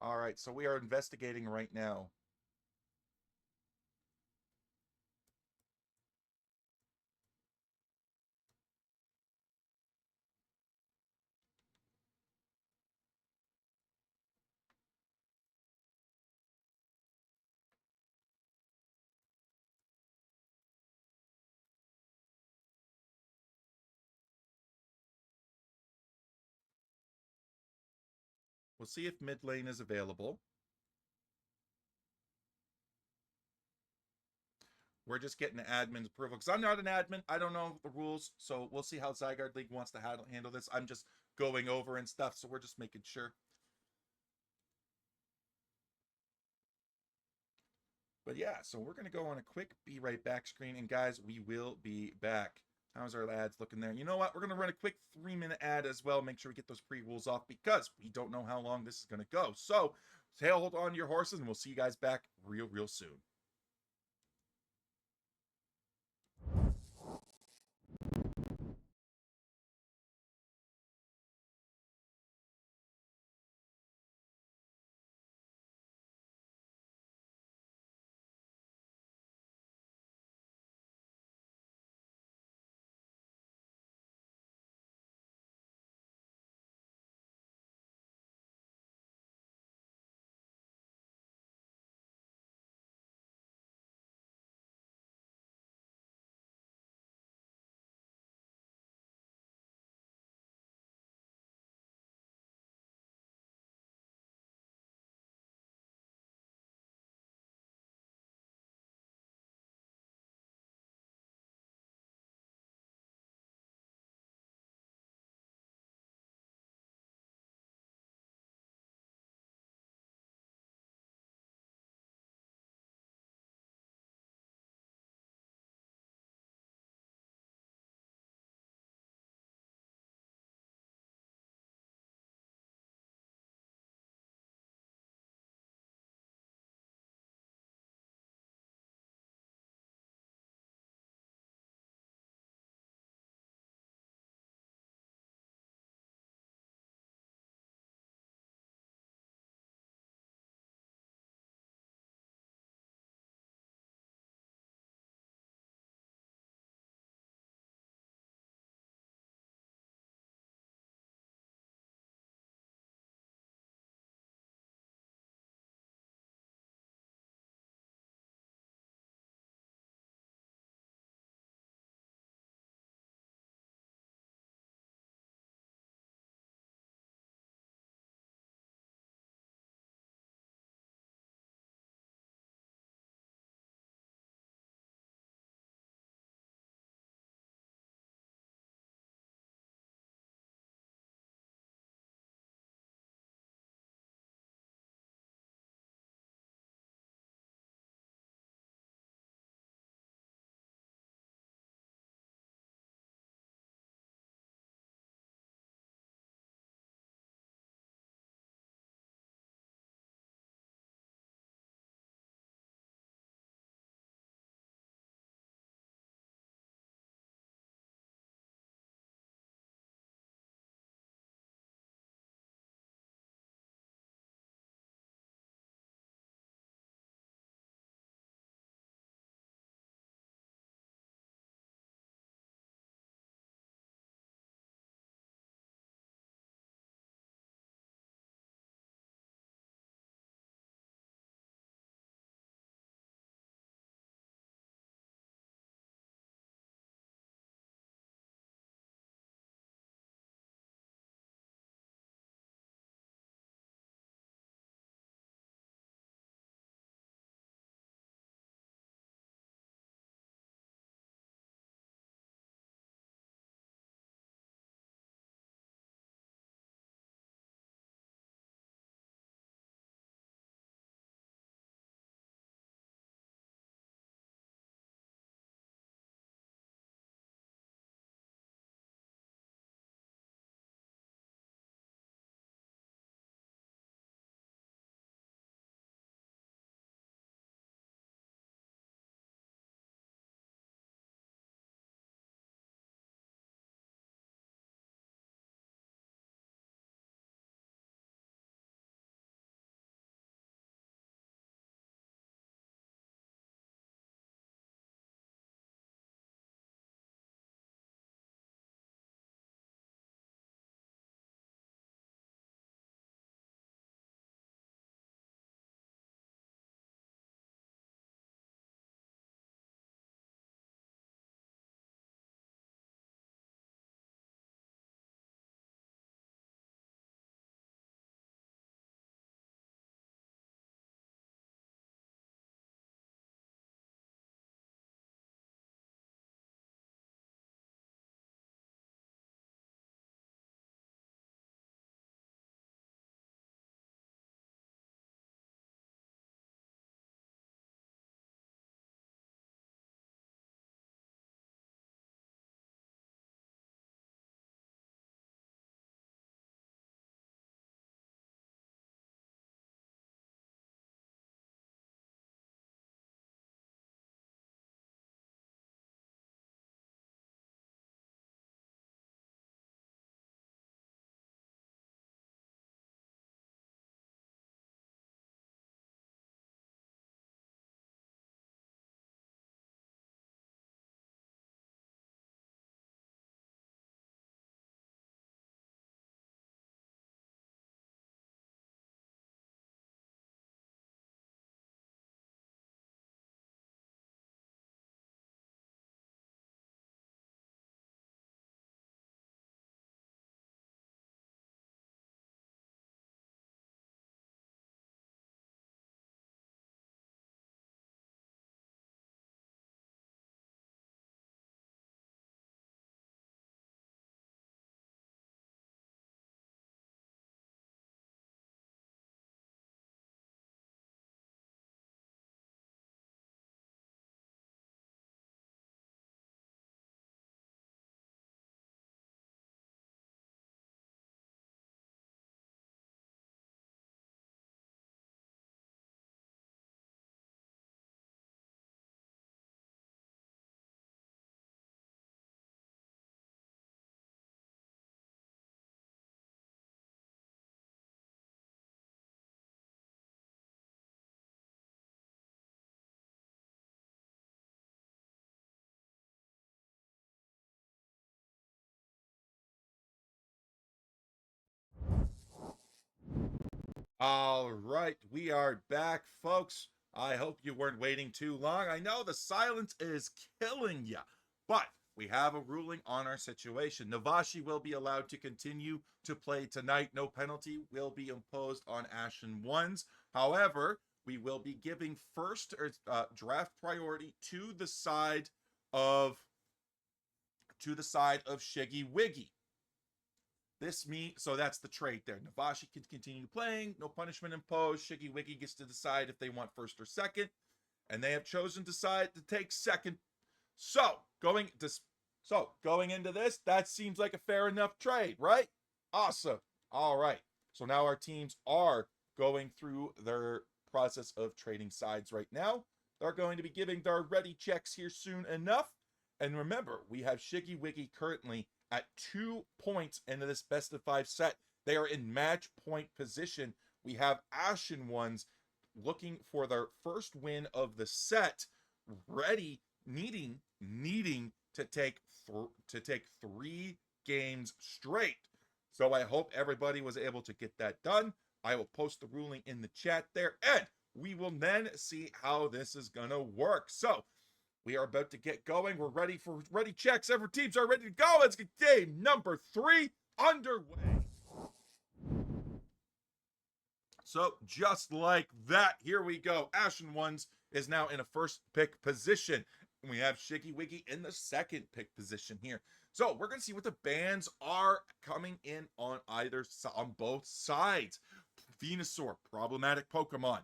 All right, so we are investigating right now. We'll see if mid lane is available. We're just getting the admin's approval because I'm not an admin. I don't know the rules, so we'll see how Zygarde League wants to handle this. I'm just going over and stuff, so we're just making sure. But yeah, so we're going to go on a quick be right back screen. And guys, we will be back. How's our ads looking there? You know what? We're going to run a quick 3-minute ad as well. Make sure we get those pre-rules off because we don't know how long this is going to go. So hold on to your horses and we'll see you guys back real soon. All right, we are back, folks. I hope you weren't waiting too long. I know the silence is killing you, but we have a ruling on our situation. Navashi will be allowed to continue to play tonight. No penalty will be imposed on Ashen ones. However, we will be giving first draft priority of Shiggy Wiggy. So that's the trade there. Navashi can continue playing, no punishment imposed. Shiggy Wiggy gets to decide if they want first or second, and they have chosen to take second. So going into this, that seems like a fair enough trade, right? Awesome. All right. So now our teams are going through their process of trading sides right now. They're going to be giving their ready checks here soon enough. And remember, we have Shiggy Wiggy currently at 2 points into this best of 5 set. They are in match point position. We have Ashen ones looking for their first win of the set, ready, needing to take 3 games straight. So I hope everybody was able to get that done. I will post the ruling in the chat there, and we will then see how this is gonna work. So we are about to get going. We're ready for ready checks. Every teams are ready to go. Let's get game number 3 underway. So just like that, here we go. Ashen ones is now in a first pick position. We have Shiggy Wiggy in the second pick position here. So we're gonna see what the bans are coming in on both sides. Venusaur, problematic Pokemon.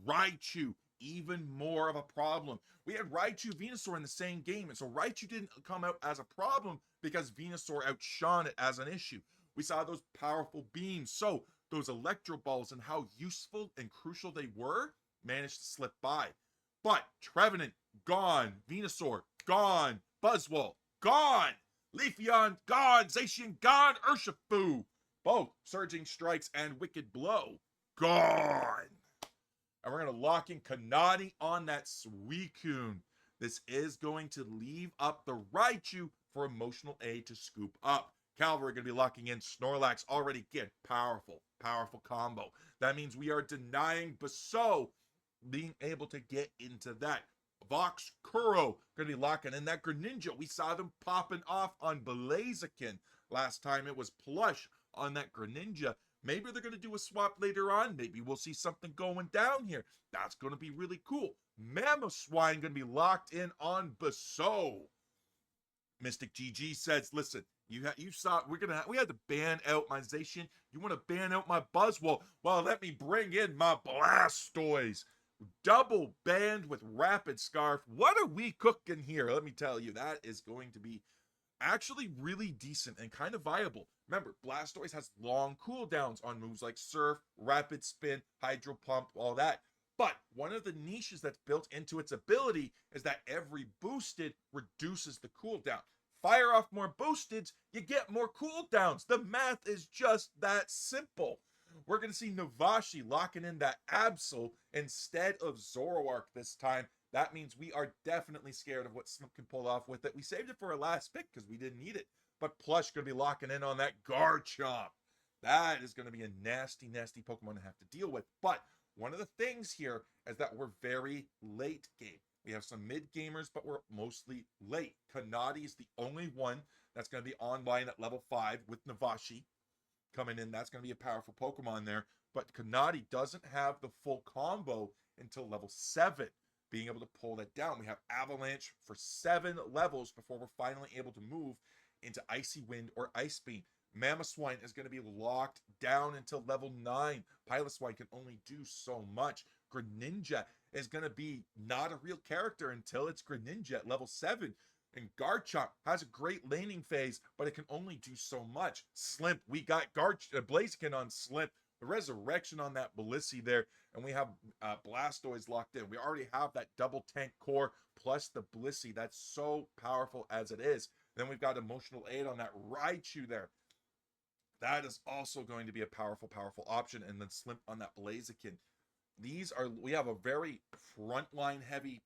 Raichu, even more of a problem. We had Raichu Venusaur in the same game, and so Raichu didn't come out as a problem because Venusaur outshone it as an issue. We saw those powerful beams, so those Electro Balls and how useful and crucial they were managed to slip by. But Trevenant, gone. Venusaur, gone. Buzzwole, gone. Leafeon, gone. Zacian, gone. Urshifu, both Surging Strikes and Wicked Blow, gone. And we're going to lock in Kanadi on that Suicune. This is going to leave up the Raichu for Emotional Aid to scoop up. Calvary going to be locking in Snorlax. Already get powerful combo. That means we are denying Basso being able to get into that. Vox Kuro going to be locking in that Greninja. We saw them popping off on Blaziken last time. It was plush on that Greninja. Maybe they're going to do a swap later on. Maybe we'll see something going down here. That's going to be really cool. Mamoswine going to be locked in on Basso. Mystic GG says, listen, you saw we had to ban out my Zacian. You want to ban out my Buzzwole? Well, let me bring in my Blastoise. Double banned with Rapid Scarf. What are we cooking here? Let me tell you, that is going to be actually really decent and kind of viable. Remember, Blastoise has long cooldowns on moves like Surf, Rapid Spin, Hydro Pump, all that. But one of the niches that's built into its ability is that every boosted reduces the cooldown. Fire off more boosteds, you get more cooldowns. The math is just that simple. We're going to see Navashi locking in that Absol instead of Zoroark this time. That means we are definitely scared of what Smith can pull off with it. We saved it for our last pick because we didn't need it. But Plush going to be locking in on that Garchomp. That is going to be a nasty, nasty Pokemon to have to deal with. But one of the things here is that we're very late game. We have some mid gamers, but we're mostly late. Kanadi is the only one that's going to be online at level 5 with Navashi coming in. That's going to be a powerful Pokemon there. But Kanadi doesn't have the full combo until level 7, being able to pull that down. We have Avalanche for 7 levels before we're finally able to move into Icy Wind or Ice Beam. Mamoswine is going to be locked down until level 9. Piloswine can only do so much. Greninja is going to be not a real character until it's Greninja at level 7. And Garchomp has a great laning phase, but it can only do so much. Slimp, we got Blaziken on Slimp. The resurrection on that Blissey there, and we have Blastoise locked in. We already have that double tank core plus the Blissey. That's so powerful as it is. Then we've got Emotional Aid on that Raichu there. That is also going to be a powerful option. And then Slimp on that Blaziken. We have a very frontline heavy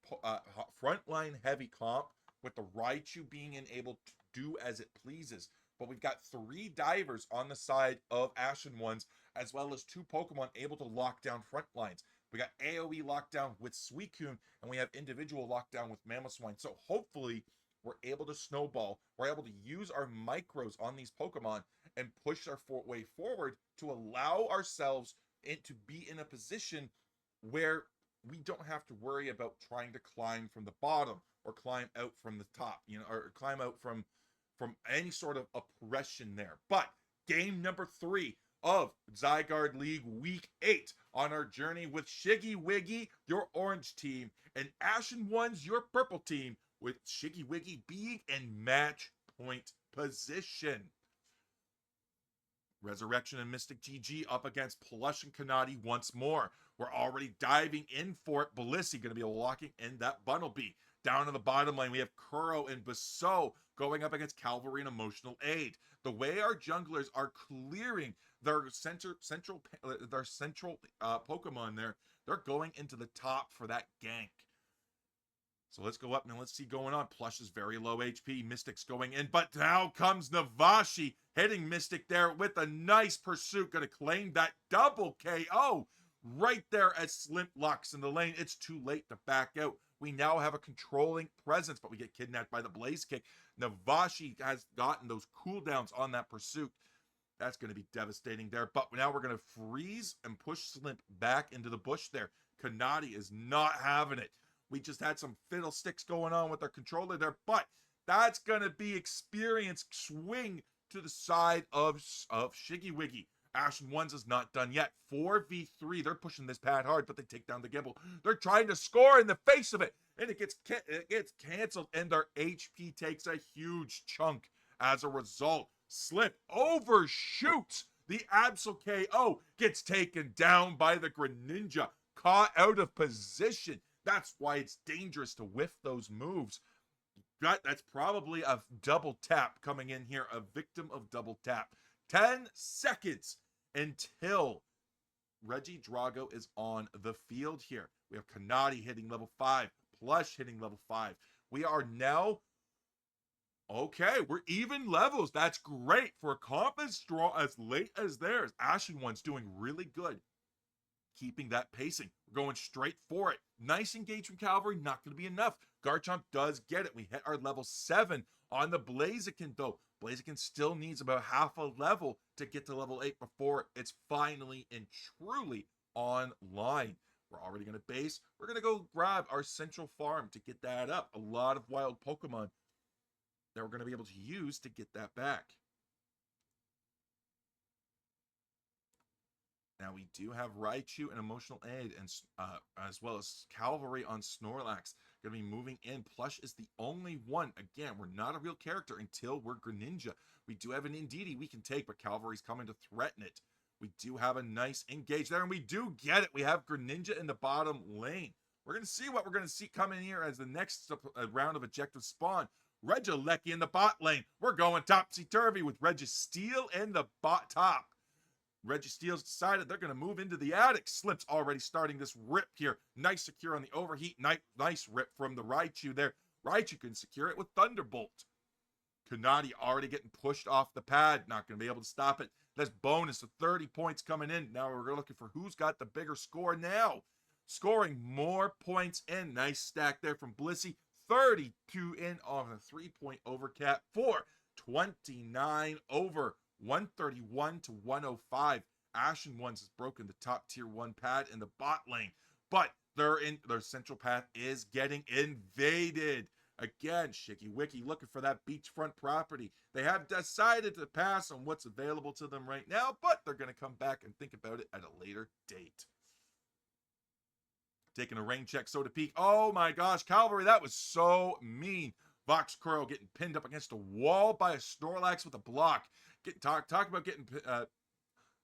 comp with the Raichu being able to do as it pleases. But we've got 3 divers on the side of Ashen ones as well as 2 Pokemon able to lock down front lines. We got AoE lockdown with Suicune, and we have individual lockdown with Mamoswine. So hopefully we're able to snowball. We're able to use our micros on these Pokemon and push our way forward to allow ourselves to be in a position where we don't have to worry about trying to climb from the bottom or climb out from the top, or climb out from any sort of oppression there. But game number 3 of Zygarde League Week 8 on our journey with Shiggy Wiggy, your orange team, and Ashen Ones, your purple team, with Shiggy Wiggy being in match point position. Resurrection and Mystic GG up against Plush and Kanati once more. We're already diving in for it. Blissey going to be locking in that Bunnelby. Down in the bottom lane, we have Kuro and Basso going up against Cavalry and Emotional Aid. The way our junglers are clearing their central Pokemon there, they're going into the top for that gank. So let's go up and let's see going on. Plush is very low HP. Mystic's going in, but now comes Navashi hitting Mystic there with a nice pursuit. Going to claim that double KO right there as Slimp locks in the lane. It's too late to back out. We now have a controlling presence, but we get kidnapped by the Blaze Kick. Navashi has gotten those cooldowns on that pursuit. That's going to be devastating there. But now we're going to freeze and push Slimp back into the bush there. Kanati is not having it. We just had some fiddlesticks going on with our controller there, but that's going to be experience swing to the side of Shiggy Wiggy. Ashen Ones is not done yet. 4v3. They're pushing this pad hard, but they take down the Gibble. They're trying to score in the face of it, and it gets canceled, and their HP takes a huge chunk as a result. Slip overshoots the Absol KO, gets taken down by the Greninja, caught out of position. That's why it's dangerous to whiff those moves. That's probably a double tap coming in here, a victim of double tap. 10 seconds until Regidrago is on the field here. We have Kanati hitting level 5, Plush hitting level 5. We are now, okay, we're even levels. That's great for a comp as strong as late as theirs. Ashen One's doing really good, keeping that pacing. We're going straight for it. Nice engage from Cavalry, not going to be enough. Garchomp does get it. We hit our level 7 on the Blaziken, though. Blaziken still needs about half a level to get to level 8 before it's finally and truly online. We're already going to base. We're going to go grab our central farm to get that up. A lot of wild Pokemon that we're going to be able to use to get that back. Now we do have Raichu and Emotional Aid, and as well as Cavalry on Snorlax. Going to be moving in. Plush is the only one. Again, we're not a real character until we're Greninja. We do have an Indeedee we can take, but Cavalry's coming to threaten it. We do have a nice engage there, and we do get it. We have Greninja in the bottom lane. We're going to see what we're going to see come in here as the next round of objective spawn. Regilecki in the bot lane. We're going topsy-turvy with Registeel in the top. Registeel's decided they're going to move into the attic. Slimp's already starting this rip here. Nice secure on the overheat. Nice rip from the Raichu there. Raichu can secure it with Thunderbolt. Kanati already getting pushed off the pad. Not going to be able to stop it. That's bonus of 30 points coming in. Now we're looking for who's got the bigger score now. Scoring more points in. Nice stack there from Blissey. 32 in on a 3-point overcap for 29 over. 131 to 105. Ashen Ones has broken the top tier 1 pad in the bot lane, but their central path is getting invaded. Again, Shiggy Wiggy looking for that beachfront property. They have decided to pass on what's available to them right now, but they're going to come back and think about it at a later date. Taking a rain check, so to peak. Oh my gosh, Cavalry, that was so mean. Vox Kuro getting pinned up against a wall by a Snorlax with a block. Talk about getting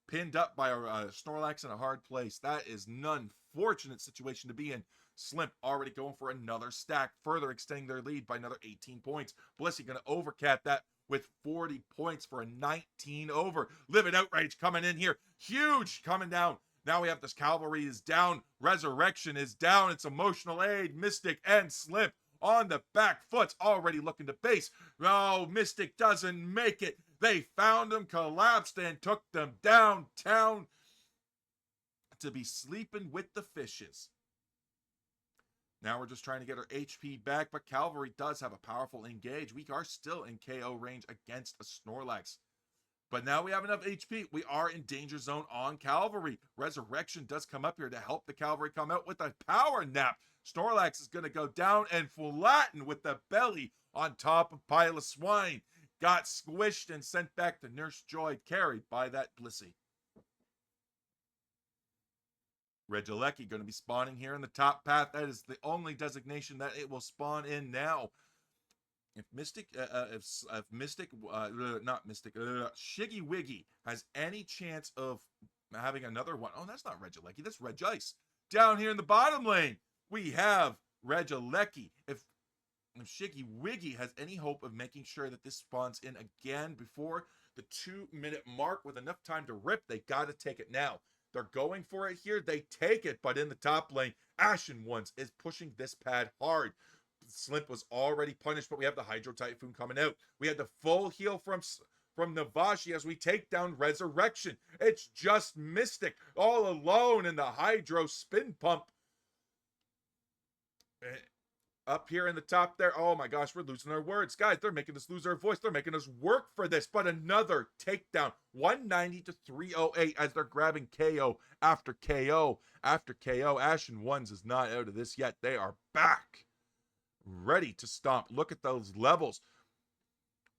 pinned up by a Snorlax in a hard place. That is an unfortunate situation to be in. Slimp already going for another stack, further extending their lead by another 18 points. Blissey going to overcap that with 40 points for a 19 over. Live It Outrage coming in here. Huge coming down. Now we have this Cavalry is down. Resurrection is down. It's Emotional Aid, Mystic, and Slimp on the back foot, already looking to base. No, Mystic doesn't make it. They found him, collapsed, and took them downtown. to be sleeping with the fishes. Now we're just trying to get our HP back, but Cavalry does have a powerful engage. We are still in KO range against a Snorlax. But now we have enough HP. We are in danger zone on Cavalry. Resurrection does come up here to help the Cavalry come out with a power nap. Snorlax is going to go down and flatten with the belly on top of Pile of Swine. Got squished and sent back to Nurse Joy, carried by that Blissey. Regieleki going to be spawning here in the top path. That is the only designation that it will spawn in now. If Shiggy Wiggy has any chance of having another one, oh, that's not Regieleki, that's Regice. Down here in the bottom lane, we have Regieleki. If Shiggy Wiggy has any hope of making sure that this spawns in again before the 2-minute mark with enough time to rip, they got to take it now. They're going for it here. They take it, but in the top lane, Ashen Ones is pushing this pad hard. Slimp was already punished, but we have the Hydro Typhoon coming out. We had the full heal from Navashi as we take down Resurrection. It's just Mystic all alone in the Hydro Spin Pump. Up here in the top there, oh my gosh, we're losing our words. Guys, they're making us lose our voice. They're making us work for this. But another takedown, 190 to 308 as they're grabbing KO after KO after KO. Ashen Ones is not out of this yet. They are back, ready to stomp. Look at those levels.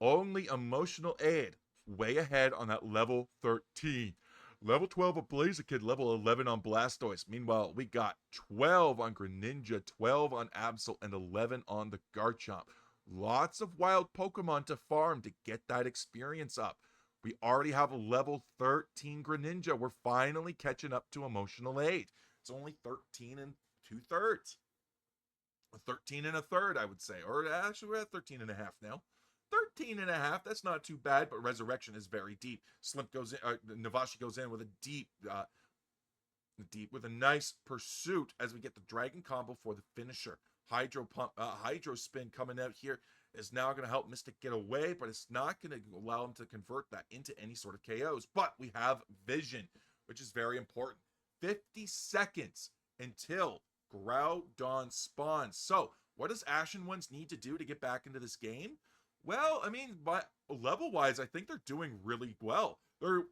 Only Emotional Aid way ahead on that level 13. Level 12 of Blaziken, level 11 on Blastoise. Meanwhile, we got 12 on Greninja, 12 on Absol, and 11 on the Garchomp. Lots of wild Pokemon to farm to get that experience up. We already have a level 13 Greninja. We're finally catching up to Emotional Aid. It's only 13 and 2/3. 13 and a third, I would say. Or actually, we're at 13 and a half now. 13 and a half, that's not too bad, but Resurrection is very deep. Slimp goes in, Navashi goes in with a deep, with a nice pursuit as we get the Dragon combo for the finisher. Hydro Spin coming out here is now going to help Mystic get away, but it's not going to allow him to convert that into any sort of KOs. But we have Vision, which is very important. 50 seconds until Groudon spawns. So, what does Ashen Ones need to do to get back into this game? Well, I mean, but level-wise, I think they're doing really well. They're...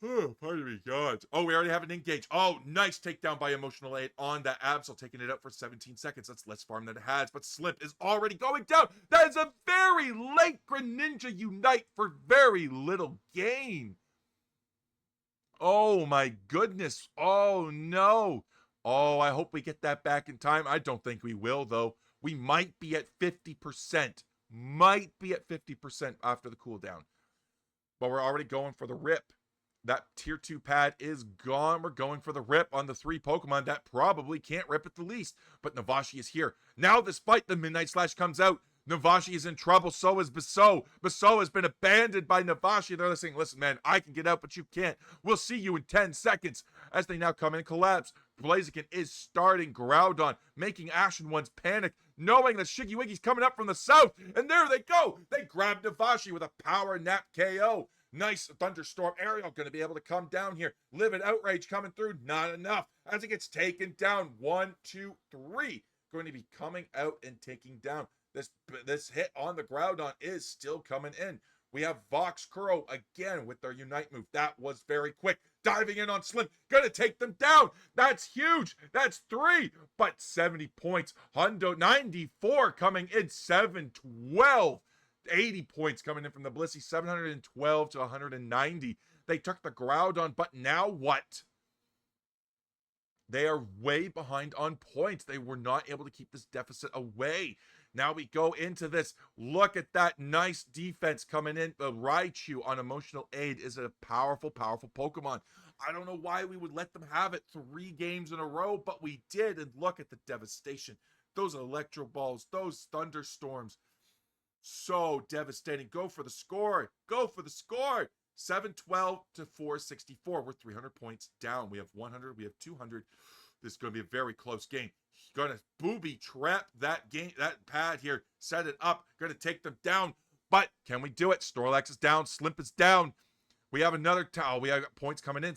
Oh, pardon me, God. Oh, we already have an engage. Oh, nice takedown by Emotional Aid on that Absol, taking it up for 17 seconds. That's less farm than it has, but Slimp is already going down. That is a very late Greninja Unite for very little gain. Oh, my goodness. Oh, no. Oh, I hope we get that back in time. I don't think we will, though. We might be at 50%. Might be at 50% after the cooldown. But we're already going for the rip. That tier 2 pad is gone. We're going for the rip on the 3 Pokemon that probably can't rip at the least. But Navashi is here. Now, despite the Midnight Slash comes out, Navashi is in trouble. So is Basso. Basso has been abandoned by Navashi. They're saying, listen, man, I can get out, but you can't. We'll see you in 10 seconds. As they now come in and collapse. Blaziken is starting Groudon, making Ashen Ones panic, knowing that Shiggy Wiggy's coming up from the south. And there they go. They grab Navashi with a power nap KO. Nice Thunderstorm Aerial going to be able to come down here. Livid Outrage coming through. Not enough. As it gets taken down. 1, 2, 3. Going to be coming out and taking down. This hit on the Groudon is still coming in. We have Vox Kuro again with their Unite move. That was very quick. Diving in on Slim. Gonna take them down. That's huge. That's 3. But 70 points. Hundo 94 coming in. 712. 80 points coming in from the Blissey. 712 to 190. They took the Groudon, but now what? They are way behind on points. They were not able to keep this deficit away. Now we go into this. Look at that nice defense coming in. The Raichu on Emotional Aid is a powerful, powerful Pokemon. I don't know why we would let them have it 3 games in a row, but we did. And look at the devastation. Those Electro Balls, those Thunderstorms. So devastating. Go for the score. Go for the score. 712 to 464. We're 300 points down. We have 100. We have 200. This is going to be a very close game. Going to booby trap that game, that pad here. Set it up. Going to take them down. But can we do it? Snorlax is down. Slimp is down. We have another towel. We have points coming in.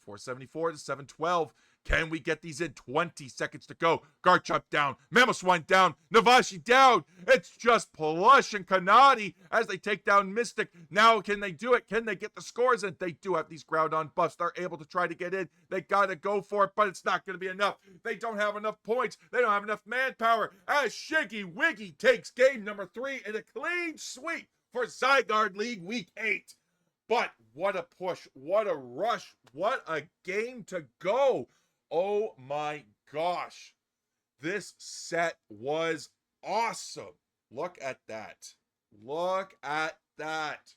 474 to 712. Can we get these in? 20 seconds to go. Garchomp down. Mamoswine down. Navashi down. It's just Plush and Kanati as they take down Mystic. Now, can they do it? Can they get the scores in? They do have these Groudon buffs. They're able to try to get in. They got to go for it, but it's not going to be enough. They don't have enough points. They don't have enough manpower. As Shiggy Wiggy takes game number 3 in a clean sweep for Zygarde League Week 8. But what a push. What a rush. What a game to go. Oh my gosh. This set was awesome. Look at that. Look at that.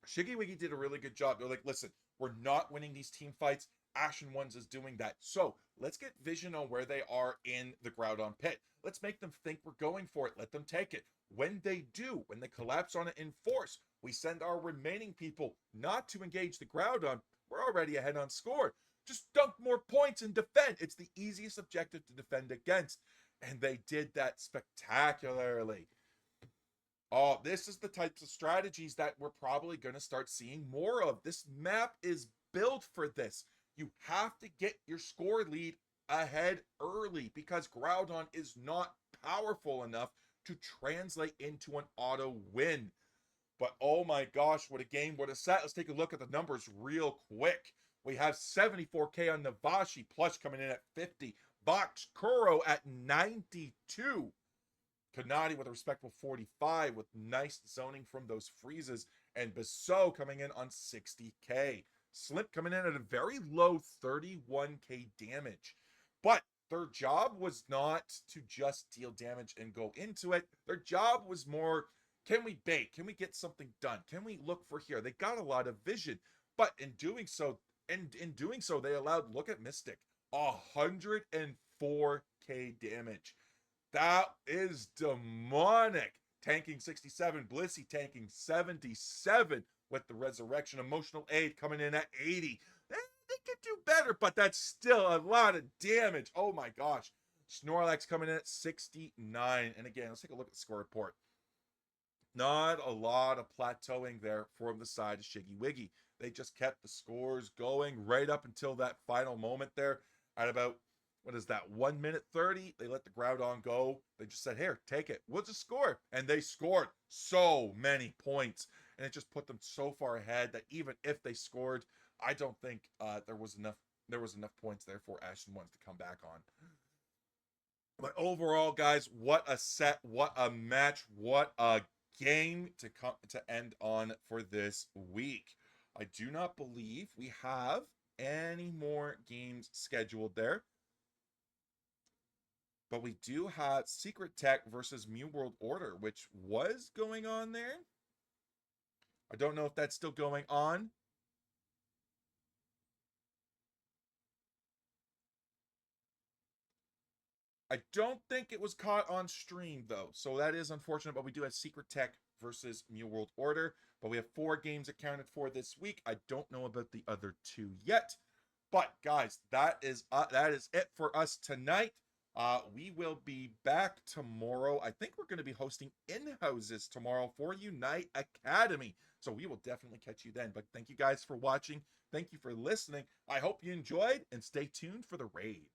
Shiggy Wiggy did a really good job. They're like, listen, we're not winning these team fights. Ashen Ones is doing that. So let's get vision on where they are in the Groudon pit. Let's make them think we're going for it. Let them take it. When they do, when they collapse on it in force, we send our remaining people not to engage the Groudon. We're already ahead on score. Just dunk more points and defend. It's the easiest objective to defend against. And they did that spectacularly. Oh, this is the types of strategies that we're probably going to start seeing more of. This map is built for this. You have to get your score lead ahead early because Groudon is not powerful enough to translate into an auto win. But oh my gosh, what a game, what a set. Let's take a look at the numbers real quick. We have 74k on Navashi, Plush coming in at 50, Box Kuro at 92, Kanati with a respectable 45 with nice zoning from those freezes, and Basso coming in on 60k. Slip coming in at a very low 31k damage. But their job was not to just deal damage and go into it. Their job was more, can we bait? Can we get something done? Can we look for here? They got a lot of vision, but in doing so, they allowed, look at Mystic, 104k damage. That is demonic. Tanking 67, Blissey tanking 77 with the resurrection. Emotional aid coming in at 80. They could do better, but that's still a lot of damage. Oh my gosh. Snorlax coming in at 69. And again, let's take a look at the score report. Not a lot of plateauing there from the side of Shiggy Wiggy. They just kept the scores going right up until that final moment there at about, what is that, 1 minute 30? They let the Groudon go. They just said, here, take it. We'll just score. And they scored so many points. And it just put them so far ahead that even if they scored, I don't think there was enough points there for Ashen Ones to come back on. But overall, guys, what a set, what a match, what a game to end on for this week. I do not believe we have any more games scheduled there. But we do have Secret Tech versus Mew World Order, which was going on there. I don't know if that's still going on. I don't think it was caught on stream, though. So that is unfortunate, but we do have Secret Tech versus Mew World Order. But we have 4 games accounted for this week. I don't know about the other 2 yet. But, guys, that is it for us tonight. We will be back tomorrow. I think we're going to be hosting in-houses tomorrow for Unite Academy. So we will definitely catch you then. But thank you guys for watching. Thank you for listening. I hope you enjoyed, and stay tuned for the raid.